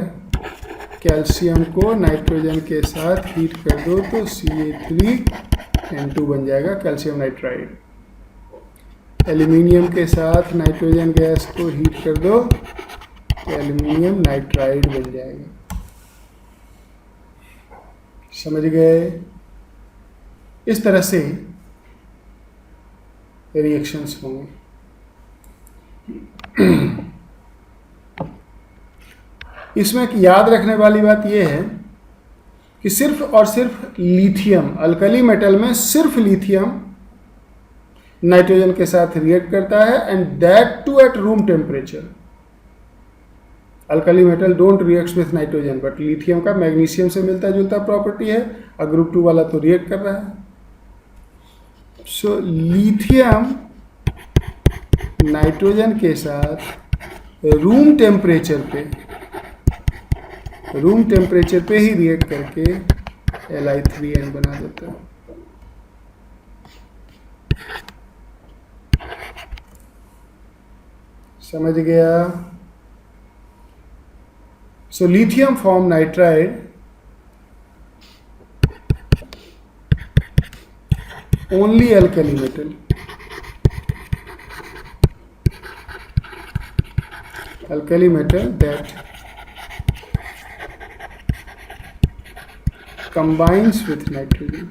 कैल्शियम को नाइट्रोजन के साथ हीट कर दो तो Ca3N2 बन जाएगा कैल्शियम नाइट्राइड। एल्यूमिनियम के साथ नाइट्रोजन गैस को हीट कर दो तो एल्यूमिनियम नाइट्राइड बन जाएगा। समझ गए? इस तरह से रिएक्शंस होंगे। इसमें याद रखने वाली बात यह है कि सिर्फ और सिर्फ लिथियम, अल्कली मेटल में सिर्फ लिथियम नाइट्रोजन के साथ रिएक्ट करता है, and that too at room temperature. Alkali metal don't react with nitrogen, but lithium का मैग्नीशियम से मिलता जुलता प्रॉपर्टी है, और ग्रुप 2 वाला तो रिएक्ट कर रहा है। सो लिथियम नाइट्रोजन के साथ रूम टेम्परेचर पे ही रिएक्ट करके Li3n बना देता है। समझ गया? So lithium form nitride only alkali metal. Alkali metal that combines with nitrogen.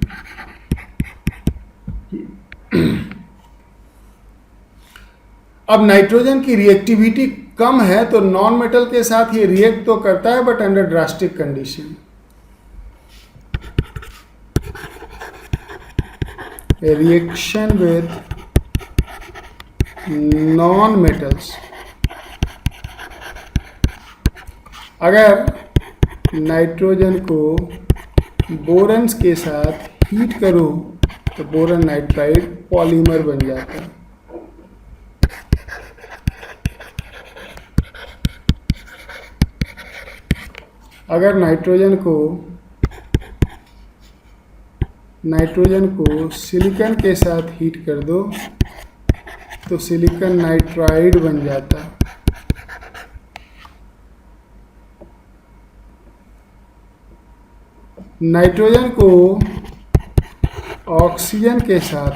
अब नाइट्रोजन की रिएक्टिविटी कम है तो नॉन मेटल के साथ ये रिएक्ट तो करता है, but under drastic condition. A reaction with non-metals, अगर नाइट्रोजन को बोरन्स के साथ हीट करो तो बोरन नाइट्राइड पॉलीमर बन जाता है। अगर नाइट्रोजन को सिलिकॉन के साथ हीट कर दो तो सिलिकॉन नाइट्राइड बन जाता। नाइट्रोजन को ऑक्सीजन के साथ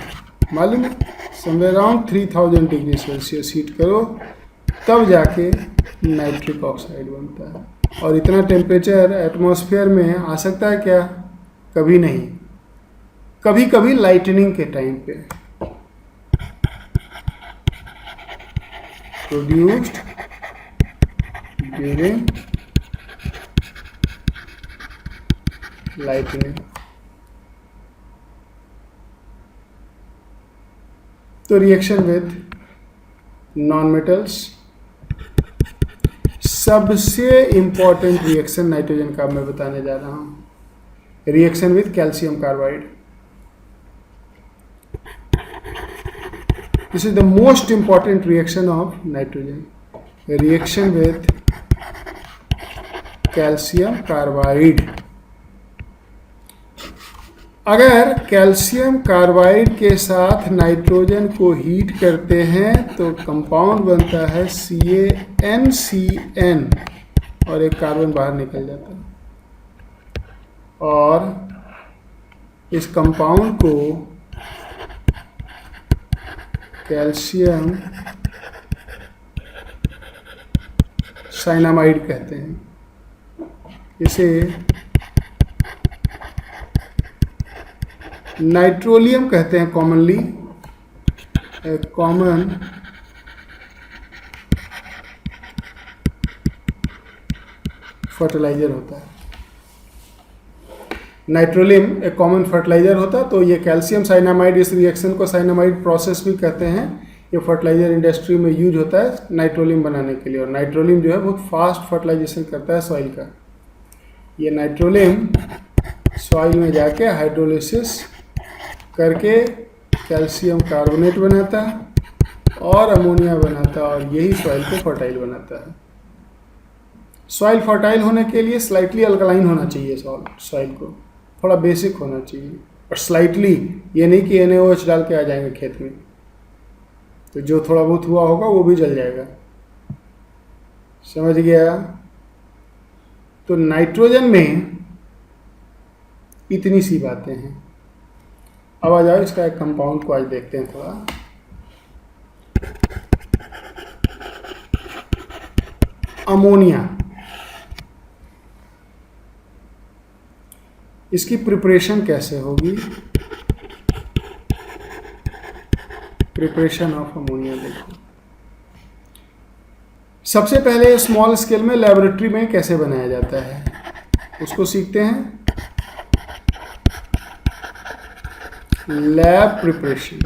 मालूम है somewhere around 3000 degree Celsius heat करो तब जाके नाइट्रिक ऑक्साइड बनता है। और इतना टेम्परेचर एटमॉस्फेयर में आ सकता है क्या? कभी नहीं। कभी कभी लाइटनिंग के टाइम पे प्रोड्यूस्ड ड्यूरिंग लाइटनिंग। तो रिएक्शन विथ नॉन मेटल्स, सबसे इंपॉर्टेंट रिएक्शन नाइट्रोजन का मैं बताने जा रहा हूं। Reaction with calcium carbide, this is the most important reaction of nitrogen. A reaction with calcium carbide. अगर कैल्शियम कार्बाइड के साथ नाइट्रोजन को हीट करते हैं तो कंपाउंड बनता है CaNCN और एक कार्बन बाहर निकल जाता है, और इस कंपाउंड को कैल्शियम साइनामाइड कहते हैं। इसे नाइट्रोलियम कहते हैं कॉमनली, कॉमन फर्टिलाइजर होता है। नाइट्रोलियम एक कॉमन फर्टिलाइजर होता है। तो ये कैल्शियम साइनामाइड, इस रिएक्शन को साइनामाइड प्रोसेस भी कहते हैं। ये फर्टिलाइजर इंडस्ट्री में यूज होता है नाइट्रोलियम बनाने के लिए, और नाइट्रोलियम जो है बहुत फास्ट फर्टिलाइजेशन करता है सॉइल का। ये नाइट्रोलियम सॉइल में जाके हाइड्रोलिसिस करके कैल्शियम कार्बोनेट बनाता है और अमोनिया बनाता है, और यही सॉइल को फर्टाइल बनाता है। सॉइल फर्टाइल होने के लिए स्लाइटली अल्कलाइन होना चाहिए, सॉइल को थोड़ा बेसिक होना चाहिए, और स्लाइटली ये नहीं कि NaOH डाल के आ जाएंगे खेत में, तो जो थोड़ा बहुत हुआ होगा वो भी जल जाएगा। समझ गया? तो नाइट्रोजन में इतनी सी बातें हैं। अब आ जाओ इसका एक कंपाउंड को आज देखते हैं थोड़ा। अमोनिया, इसकी प्रिपरेशन कैसे होगी? प्रिपरेशन ऑफ अमोनिया देखो। सबसे पहले स्मॉल स्केल में लेबोरेटरी में कैसे बनाया जाता है उसको सीखते हैं। Lab preparation.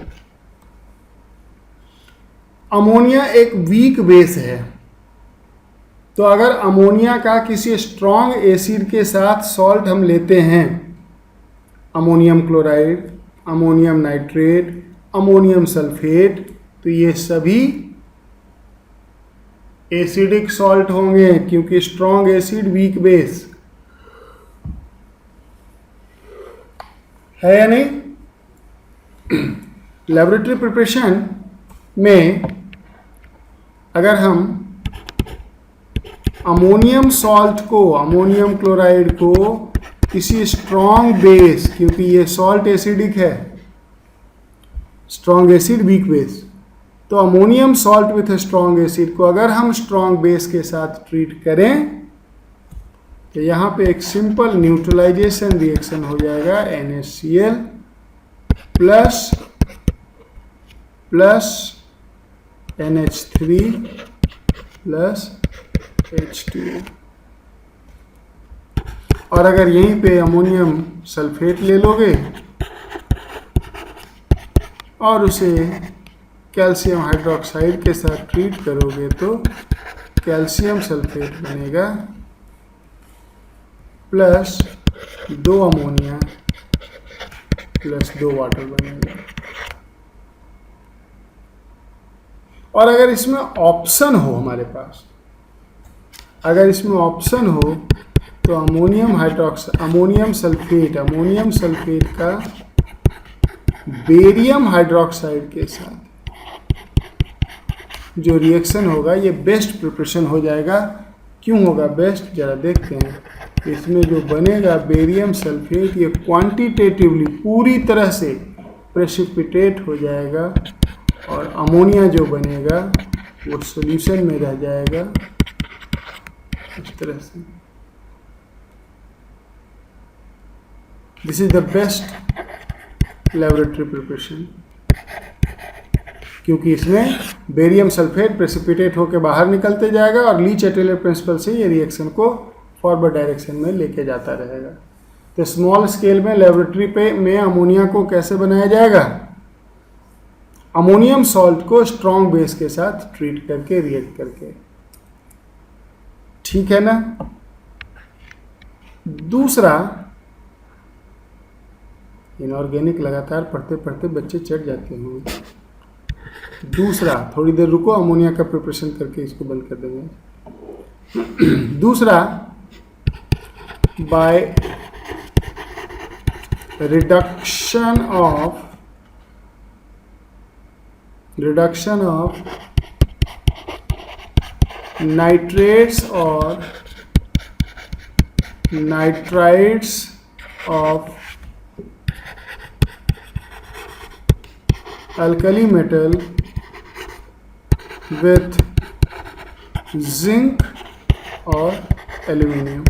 अमोनिया एक वीक बेस है, तो अगर अमोनिया का किसी स्ट्रॉन्ग एसिड के साथ सॉल्ट हम लेते हैं, ammonium chloride, ammonium nitrate, ammonium sulphate, तो ये सभी एसिडिक सॉल्ट होंगे, क्योंकि स्ट्रॉन्ग एसिड वीक बेस है या नहीं। लेबोरेटरी प्रिपरेशन में अगर हम अमोनियम सॉल्ट को, अमोनियम क्लोराइड को किसी स्ट्रॉन्ग बेस, क्योंकि ये सॉल्ट एसिडिक है, स्ट्रॉन्ग एसिड वीक बेस, तो ammonium salt with strong acid को अगर हम स्ट्रॉन्ग बेस के साथ ट्रीट करें तो यहाँ पे एक सिंपल न्यूट्रलाइजेशन रिएक्शन हो जाएगा। NaCl plus NH3 plus H2O, और अगर यहीं पे अमोनियम सल्फेट ले लोगे और उसे कैल्शियम हाइड्रोक्साइड के साथ ट्रीट करोगे तो कैल्शियम सल्फेट बनेगा प्लस 2 अमोनिया प्लस 2 वाटर बनेगा। और अगर इसमें ऑप्शन हो हमारे पास, अगर इसमें ऑप्शन हो तो अमोनियम सल्फेट का बेरियम हाइड्रोक्साइड के साथ जो रिएक्शन होगा ये बेस्ट प्रिपरेशन हो जाएगा। क्यों होगा बेस्ट, जरा देखते हैं। इसमें जो बनेगा बेरियम सल्फेट, ये क्वांटिटेटिवली पूरी तरह से प्रेसिपिटेट हो जाएगा, और अमोनिया जो बनेगा वो सॉल्यूशन में रह जाएगा इस तरह से। This is the best laboratory preparation, क्योंकि इसमें बेरियम सल्फेट प्रेसिपिटेट होकर बाहर निकलते जाएगा और लीच-एटेलर प्रिंसिपल से ये रिएक्शन को फॉरवर्ड डायरेक्शन में लेके जाता रहेगा। तो स्मॉल स्केल में लेबोरेटरी पे में अमोनिया को कैसे बनाया जाएगा? अमोनियम सॉल्ट को स्ट्रॉन्ग बेस के साथ ट्रीट करके, रिएक्ट करके। ठीक है ना? दूसरा, इनऑर्गेनिक लगातार पढ़ते पढ़ते बच्चे चढ़ जाते हैं। दूसरा, थोड़ी देर रुको, अमोनिया का प्रिपरेशन करके इसको बंद कर देंगे। दूसरा, बाय रिडक्शन ऑफ नाइट्रेट्स और nitrides of alkali metal with zinc और एल्यूमिनियम।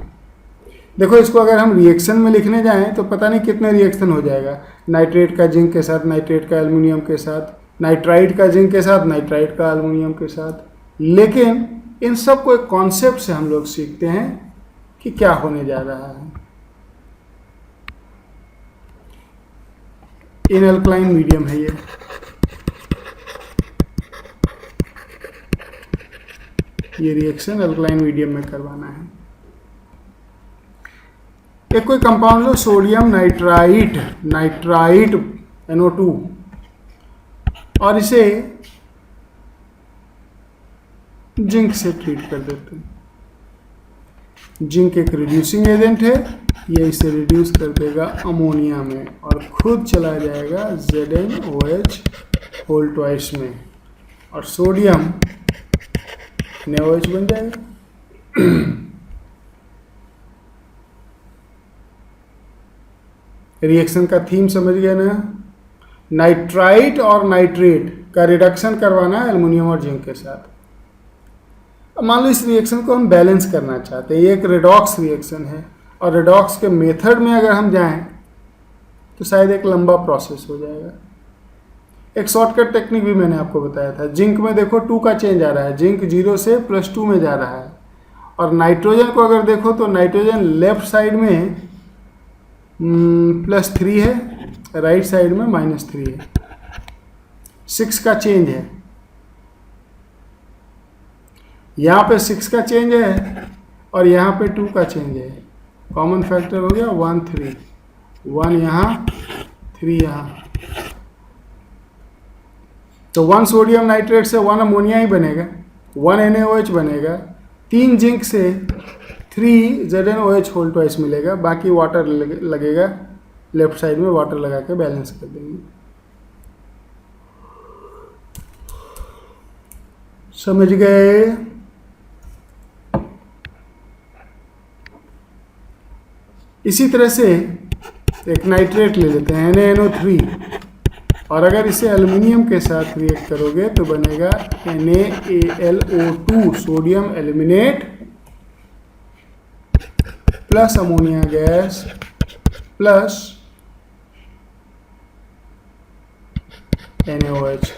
देखो इसको अगर हम रिएक्शन में लिखने जाएं तो पता नहीं कितने रिएक्शन हो जाएगा, नाइट्रेट का जिंक के साथ, नाइट्रेट का एल्यूमिनियम के साथ, नाइट्राइट का जिंक के साथ, नाइट्राइट का एल्यूमिनियम के साथ। लेकिन इन सब को एक कॉन्सेप्ट से हम लोग सीखते हैं कि क्या होने जा रहा है। इन अल्कलाइन मीडियम है ये रिएक्शन अल्कलाइन मीडियम में करवाना है। एक कोई कंपाउंड लो, सोडियम नाइट्राइट, नाइट्राइट NO2, और इसे जिंक से ट्रीट कर देते हैं। जिंक एक रिड्यूसिंग एजेंट है, ये इसे रिड्यूस कर देगा अमोनिया में और खुद चला जाएगा ZnOH होल ट्वाइस में, और सोडियम NaOH बन जाएगा। रिएक्शन का थीम समझ गए ना? नाइट्राइट और नाइट्रेट का रिडक्शन करवाना है एल्युमिनियम और जिंक के साथ। अब मान लो इस रिएक्शन को हम बैलेंस करना चाहते हैं, ये एक रेडॉक्स रिएक्शन है, और रेडॉक्स के मेथड में अगर हम जाएं तो शायद एक लंबा प्रोसेस हो जाएगा। एक शॉर्टकट टेक्निक भी मैंने आपको बताया था। जिंक में देखो 2 का चेंज आ रहा है, जिंक 0 से +2 में जा रहा है, और नाइट्रोजन को अगर देखो तो नाइट्रोजन लेफ्ट साइड में +3 है, राइट साइड में -3 है। 6 का चेंज है, यहाँ पे 6 का चेंज है और यहाँ पे 2 का चेंज है। कॉमन फैक्टर हो गया 1 3, 1 यहाँ 3 यहाँ, तो 1 सोडियम नाइट्रेट से 1 अमोनिया ही बनेगा, 1 NaOH बनेगा, 3 जिंक से 3 ZnOH होल ट्वाइस मिलेगा, बाकी वाटर लगेगा, लेफ्ट साइड में वाटर लगा के बैलेंस कर देंगे। समझ गए? इसी तरह से एक नाइट्रेट ले लेते हैं NaNO3, और अगर इसे एल्युमिनियम के साथ रिएक्ट करोगे तो बनेगा NaAlO2 sodium aluminate plus ammonia gas plus NaOH।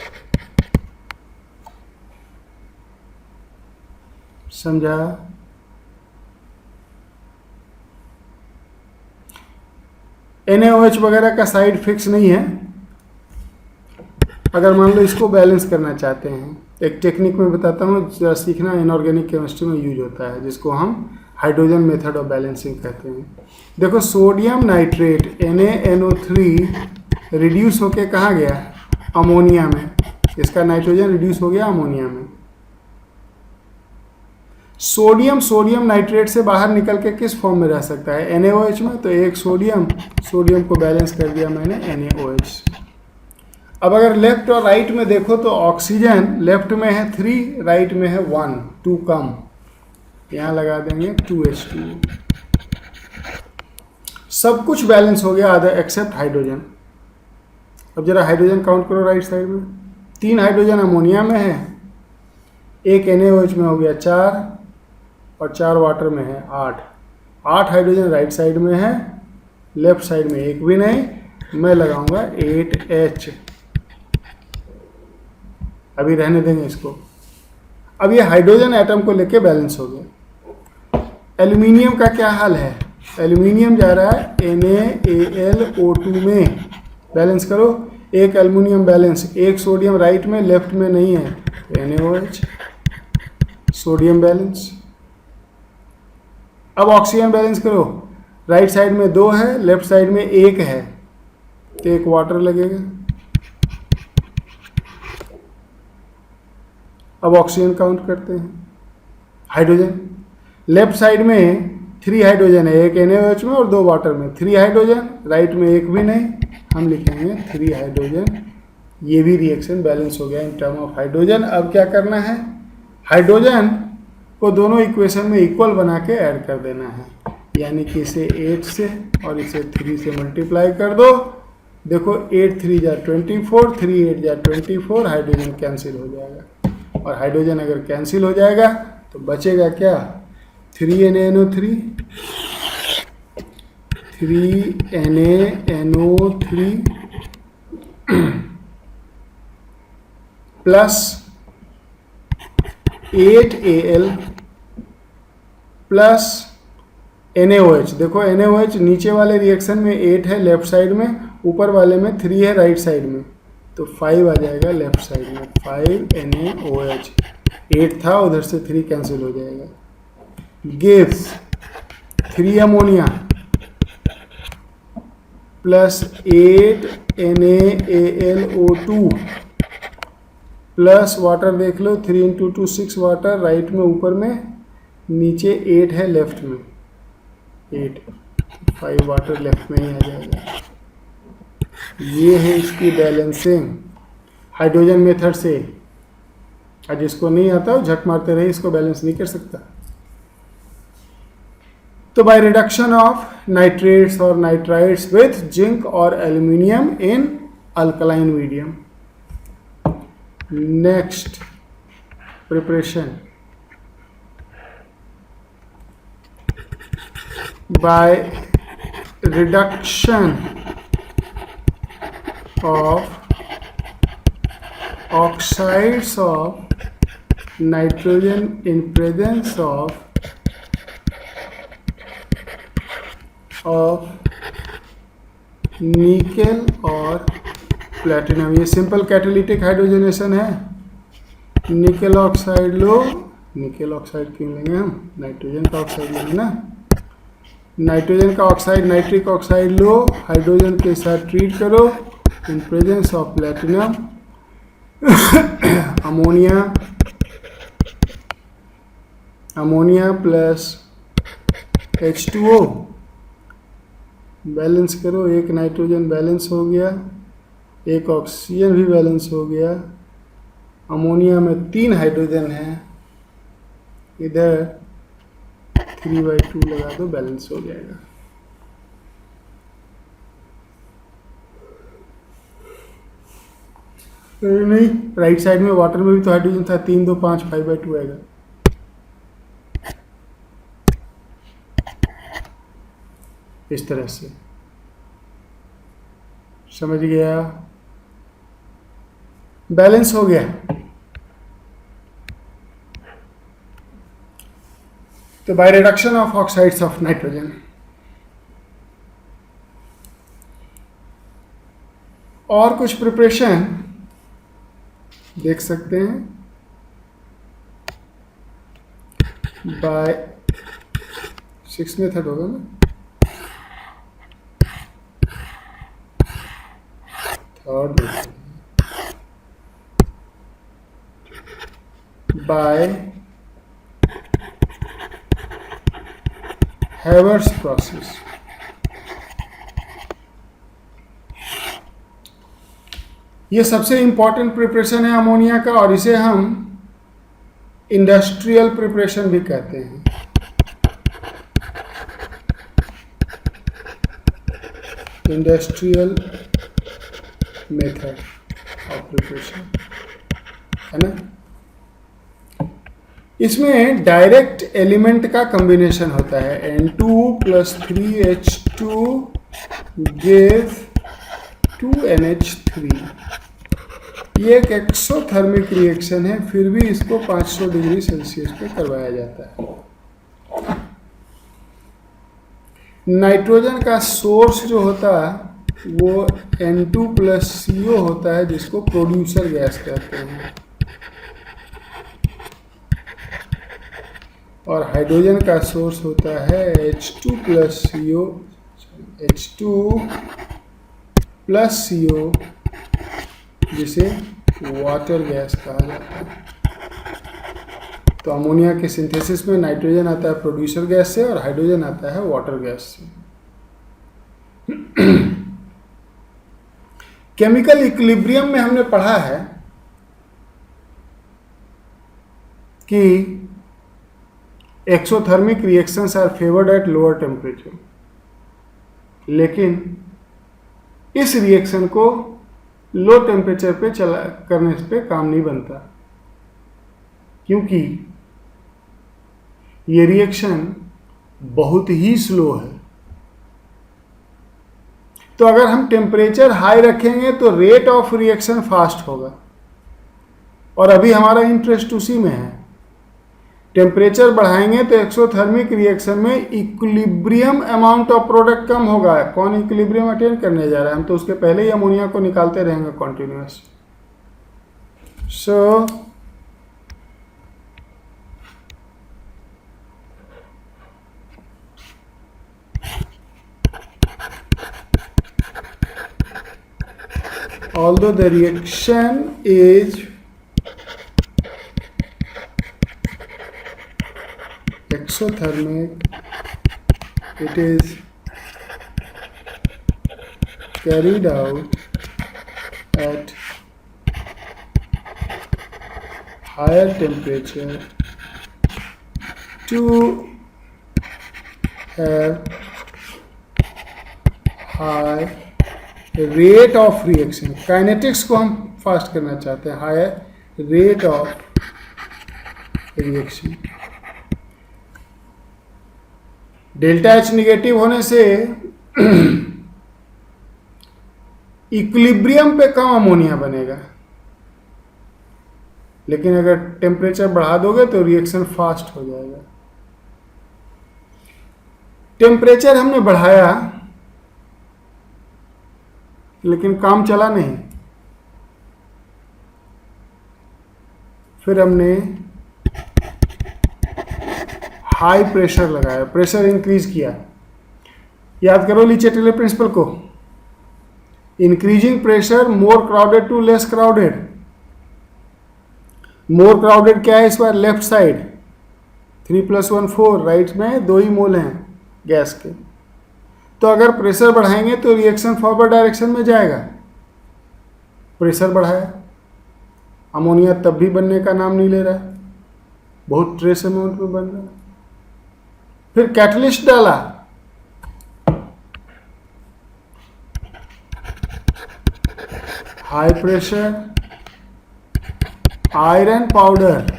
समझा? NaOH वगैरह का साइड फिक्स नहीं है। अगर मान लो इसको बैलेंस करना चाहते हैं, एक टेक्निक में बताता हूँ, जरा सीखना, इनऑर्गेनिक केमिस्ट्री में यूज होता है, जिसको हम हाइड्रोजन मेथड ऑफ बैलेंसिंग कहते हैं। देखो सोडियम नाइट्रेट NaNO3 रिड्यूस होके कहाँ गया? अमोनिया में। इसका नाइट्रोजन रिड्यूस हो गया अमोनिया में। सोडियम नाइट्रेट से बाहर निकल के किस फॉर्म में रह सकता है? NaOH में। तो एक सोडियम को बैलेंस कर दिया मैंने NaOH। अब अगर लेफ्ट और राइट में देखो तो ऑक्सीजन लेफ्ट में है 3, राइट में है 1, 2 कम, यहाँ लगा देंगे 2H2। सब कुछ बैलेंस हो गया अदर एक्सेप्ट हाइड्रोजन। अब जरा हाइड्रोजन काउंट करो राइट साइड में। 3 हाइड्रोजन अमोनिया में है, 1 NaOH में हो गया 4, और 4 वाटर में है 8। 8 हाइड्रोजन राइट साइड में है, लेफ्ट साइड में एक भी नहीं। मैं लगाऊंगा 8H। अभी रहने देंगे इसको। अब ये हाइड्रोजन एटम को लेके बैलेंस हो गया। एल्यूमिनियम का क्या हाल है? एल्यूमिनियम जा रहा है NaAlO2 में। बैलेंस करो, एक एल्यूमिनियम बैलेंस, एक सोडियम राइट में, लेफ्ट में नहीं है, NaOH सोडियम बैलेंस। अब ऑक्सीजन बैलेंस करो, राइट साइड में 2 है, लेफ्ट साइड में 1 है, तो 1 वाटर लगेगा। अब ऑक्सीजन काउंट करते हैं। हाइड्रोजन लेफ्ट साइड में 3 हाइड्रोजन है, 1 NaOH में और 2 वाटर में, 3 हाइड्रोजन, राइट में एक भी नहीं, हम लिखेंगे 3 हाइड्रोजन। ये भी रिएक्शन बैलेंस हो गया इन टर्म ऑफ हाइड्रोजन। अब क्या करना है? हाइड्रोजन को दोनों इक्वेशन में इक्वल बना के ऐड कर देना है, यानी कि इसे 8 से और इसे 3 से मल्टीप्लाई कर दो, देखो 8 3 जा 24, 3 8 जा 24, हाइड्रोजन कैंसिल हो जाएगा। और हाइड्रोजन अगर कैंसिल हो जाएगा तो बचेगा क्या, 3NaNO3, 3NaNO3 plus 8Al plus NaOH। देखो NaOH नीचे वाले रिएक्शन में 8 है लेफ्ट साइड में, ऊपर वाले में 3 है राइट साइड में, तो 5 आ जाएगा लेफ्ट साइड में, 5 NaOH। 8 था उधर से 3 कैंसिल हो जाएगा, gives 3 ammonia plus 8 NaAlO2 plus water देख लो, 3 × 2 6 वाटर, राइट में ऊपर में, नीचे 8 है लेफ्ट में, 8 5 वाटर लेफ्ट में ही आ जाएगा। ये है इसकी बैलेंसिंग हाइड्रोजन मेथड से। और जिसको नहीं आता वो झट मारते रहे, इसको बैलेंस नहीं कर सकता। तो बाय रिडक्शन ऑफ नाइट्रेट्स और नाइट्राइट्स विथ जिंक और aluminium in alkaline medium. Next preparation by reduction of oxides of nitrogen in presence of nickel और प्लेटिनम। ये सिंपल कैटालिटिक हाइड्रोजनेशन है। निकेल ऑक्साइड लो, निकेल ऑक्साइड क्यों लेंगे हम, nitrogen का oxide लेंगे ना, नाइट्रोजन का ऑक्साइड नाइट्रिक ऑक्साइड लो, हाइड्रोजन के साथ ट्रीट करो in presence of platinum, ammonia plus H2O balance करो, एक नाइट्रोजन बैलेंस हो गया, एक ऑक्सीजन भी बैलेंस हो गया। अमोनिया में 3 हाइड्रोजन है, इधर 3/2 लगा दो, बैलेंस हो जाएगा। नहीं, राइट साइड में वाटर में भी तो हाइड्रोजन था, 3 2 5 5/2 आएगा। इस तरह से समझ गया, बैलेंस हो गया। तो bye reduction of oxides of nitrogen. और कुछ प्रिपरेशन देख सकते हैं बाय 6 मेथड होगा ना, थर्ड मेथड बाय हैवर्स प्रोसेस। ये सबसे इंपॉर्टेंट प्रिपरेशन है अमोनिया का, और इसे हम इंडस्ट्रियल प्रिपरेशन भी कहते हैं। इंडस्ट्रियल मेथड ऑफ प्रिपरेशन है ना। इसमें डायरेक्ट एलिमेंट का कॉम्बिनेशन होता है, N2 + 3H2 गिव 2NH3। ये एक एक्सोथर्मिक रिएक्शन है, फिर भी इसको 500 डिग्री सेल्सियस पे करवाया जाता है। नाइट्रोजन का सोर्स जो होता है वो N2 + CO होता है, जिसको प्रोड्यूसर गैस कहते हैं, और हाइड्रोजन का सोर्स होता है H2 + CO, H2 + CO, जिसे वाटर गैस कहा जाता है। तो अमोनिया के सिंथेसिस में नाइट्रोजन आता है प्रोड्यूसर गैस से और हाइड्रोजन आता है वाटर गैस से। केमिकल इक्विलिब्रियम में हमने पढ़ा है कि exothermic reactions are favoured at lower temperature, लेकिन इस रिएक्शन को लो टेम्परेचर पे करने पे काम नहीं बनता, क्योंकि ये रिएक्शन बहुत ही स्लो है। तो अगर हम टेम्परेचर हाई रखेंगे तो रेट ऑफ रिएक्शन फास्ट होगा, और अभी हमारा इंटरेस्ट उसी में है। टेम्परेचर बढ़ाएंगे तो एक्सोथर्मिक रिएक्शन में इक्विलिब्रियम अमाउंट ऑफ प्रोडक्ट कम होगा। कौन इक्विलिब्रियम अटेन करने जा रहा है? हम तो उसके पहले ही अमोनिया को निकालते रहेंगे continuous. So although the reaction is exothermic, it is carried out at higher temperature to have high rate of reaction. Kinetics को हम फास्ट करना चाहते हैं, higher rate of reaction. Delta H negative होने से इक्विलिब्रियम पे कम अमोनिया बनेगा, लेकिन अगर टेम्परेचर बढ़ा दोगे तो रिएक्शन फास्ट हो जाएगा। टेम्परेचर हमने बढ़ाया लेकिन काम चला नहीं। फिर हमने हाई प्रेशर लगाया, प्रेशर इंक्रीज किया। याद करो लीचेटेले प्रिंसिपल को, increasing pressure more crowded to less crowded. More crowded क्या है इस बार? लेफ्ट साइड 3 + 1 4, राइट में 2 ही मोल हैं गैस के। तो अगर प्रेशर बढ़ाएंगे तो रिएक्शन फॉरवर्ड डायरेक्शन में जाएगा। प्रेशर बढ़ाया, अमोनिया तब भी बनने का नाम नहीं ले रहा है, बहुत ट्रेस अमाउंट में बन रहा है। फिर कैटलिस्ट डाला, high pressure iron powder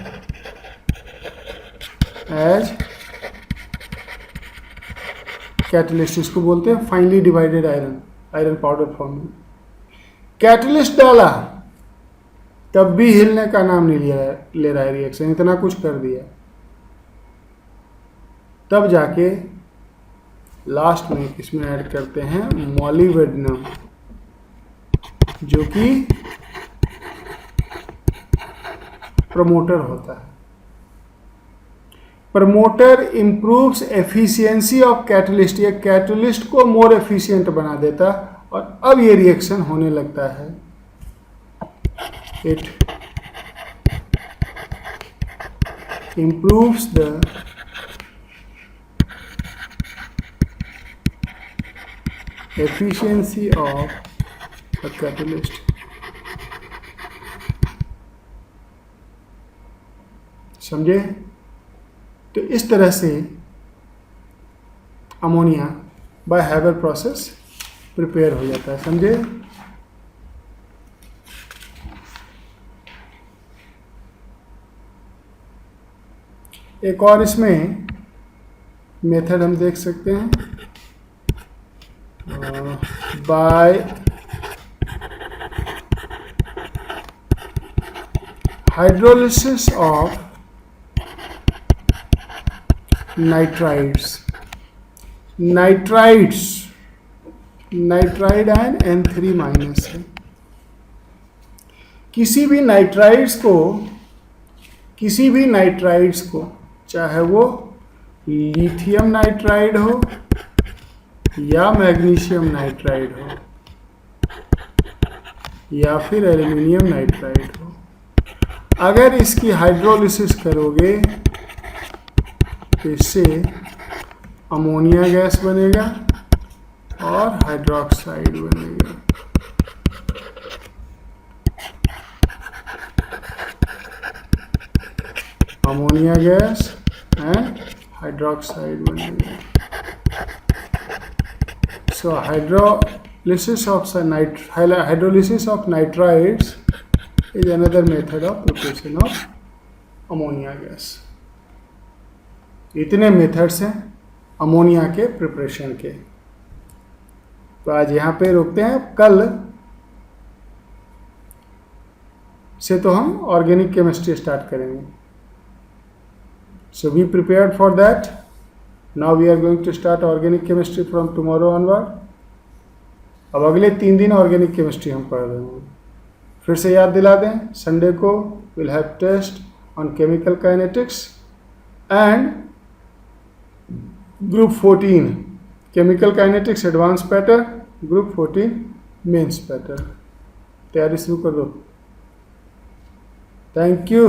as catalyst, इसको बोलते हैं finely divided iron powder form में। कैटलिस्ट डाला तब भी हिलने का नाम नहीं ले रहा है रिएक्शन, इतना कुछ कर दिया। तब जाके लास्ट में इसमें ऐड करते हैं मॉलिब्डेनम, जो कि प्रमोटर होता है। Promoter improves efficiency of catalyst, ये कैटलिस्ट को मोर एफिशिएंट बना देता, और अब ये रिएक्शन होने लगता है। It improves the efficiency of the catalyst. समझे? तो इस तरह से ammonia bye Haber process prepare हो जाता है। समझे? एक और इसमें मेथड हम देख सकते हैं, bye hydrolysis of nitrides. Nitride ion N3- है। किसी भी नाइट्राइड्स को चाहे वो लिथियम नाइट्राइड हो या मैग्नीशियम नाइट्राइड हो या फिर एल्युमिनियम नाइट्राइड हो, अगर इसकी हाइड्रोलिसिस करोगे तो इससे अमोनिया गैस बनेगा और हाइड्रोक्साइड बनेगा। अमोनिया गैस एंड हाइड्रोक्साइड बनेगा। सो lysis of hydrolysis of nitrides is another method of preparation of ammonia gas. इतने मेथड्स हैं अमोनिया के प्रिपरेशन के. तो आज यहाँ पे रोकते हैं. कल से तो हम ऑर्गेनिक केमिस्ट्री स्टार्ट करेंगे. So be prepared for that. Now we are going to start organic chemistry from tomorrow onward. अब अगले 3 दिन ऑर्गेनिक केमिस्ट्री हम पढ़ रहे हैं. फिर से याद दिला दें, संडे को will have test on chemical kinetics and group 14 chemical kinetics advance pattern, group 14 mains pattern. तैयारी शुरू कर दो. Thank you.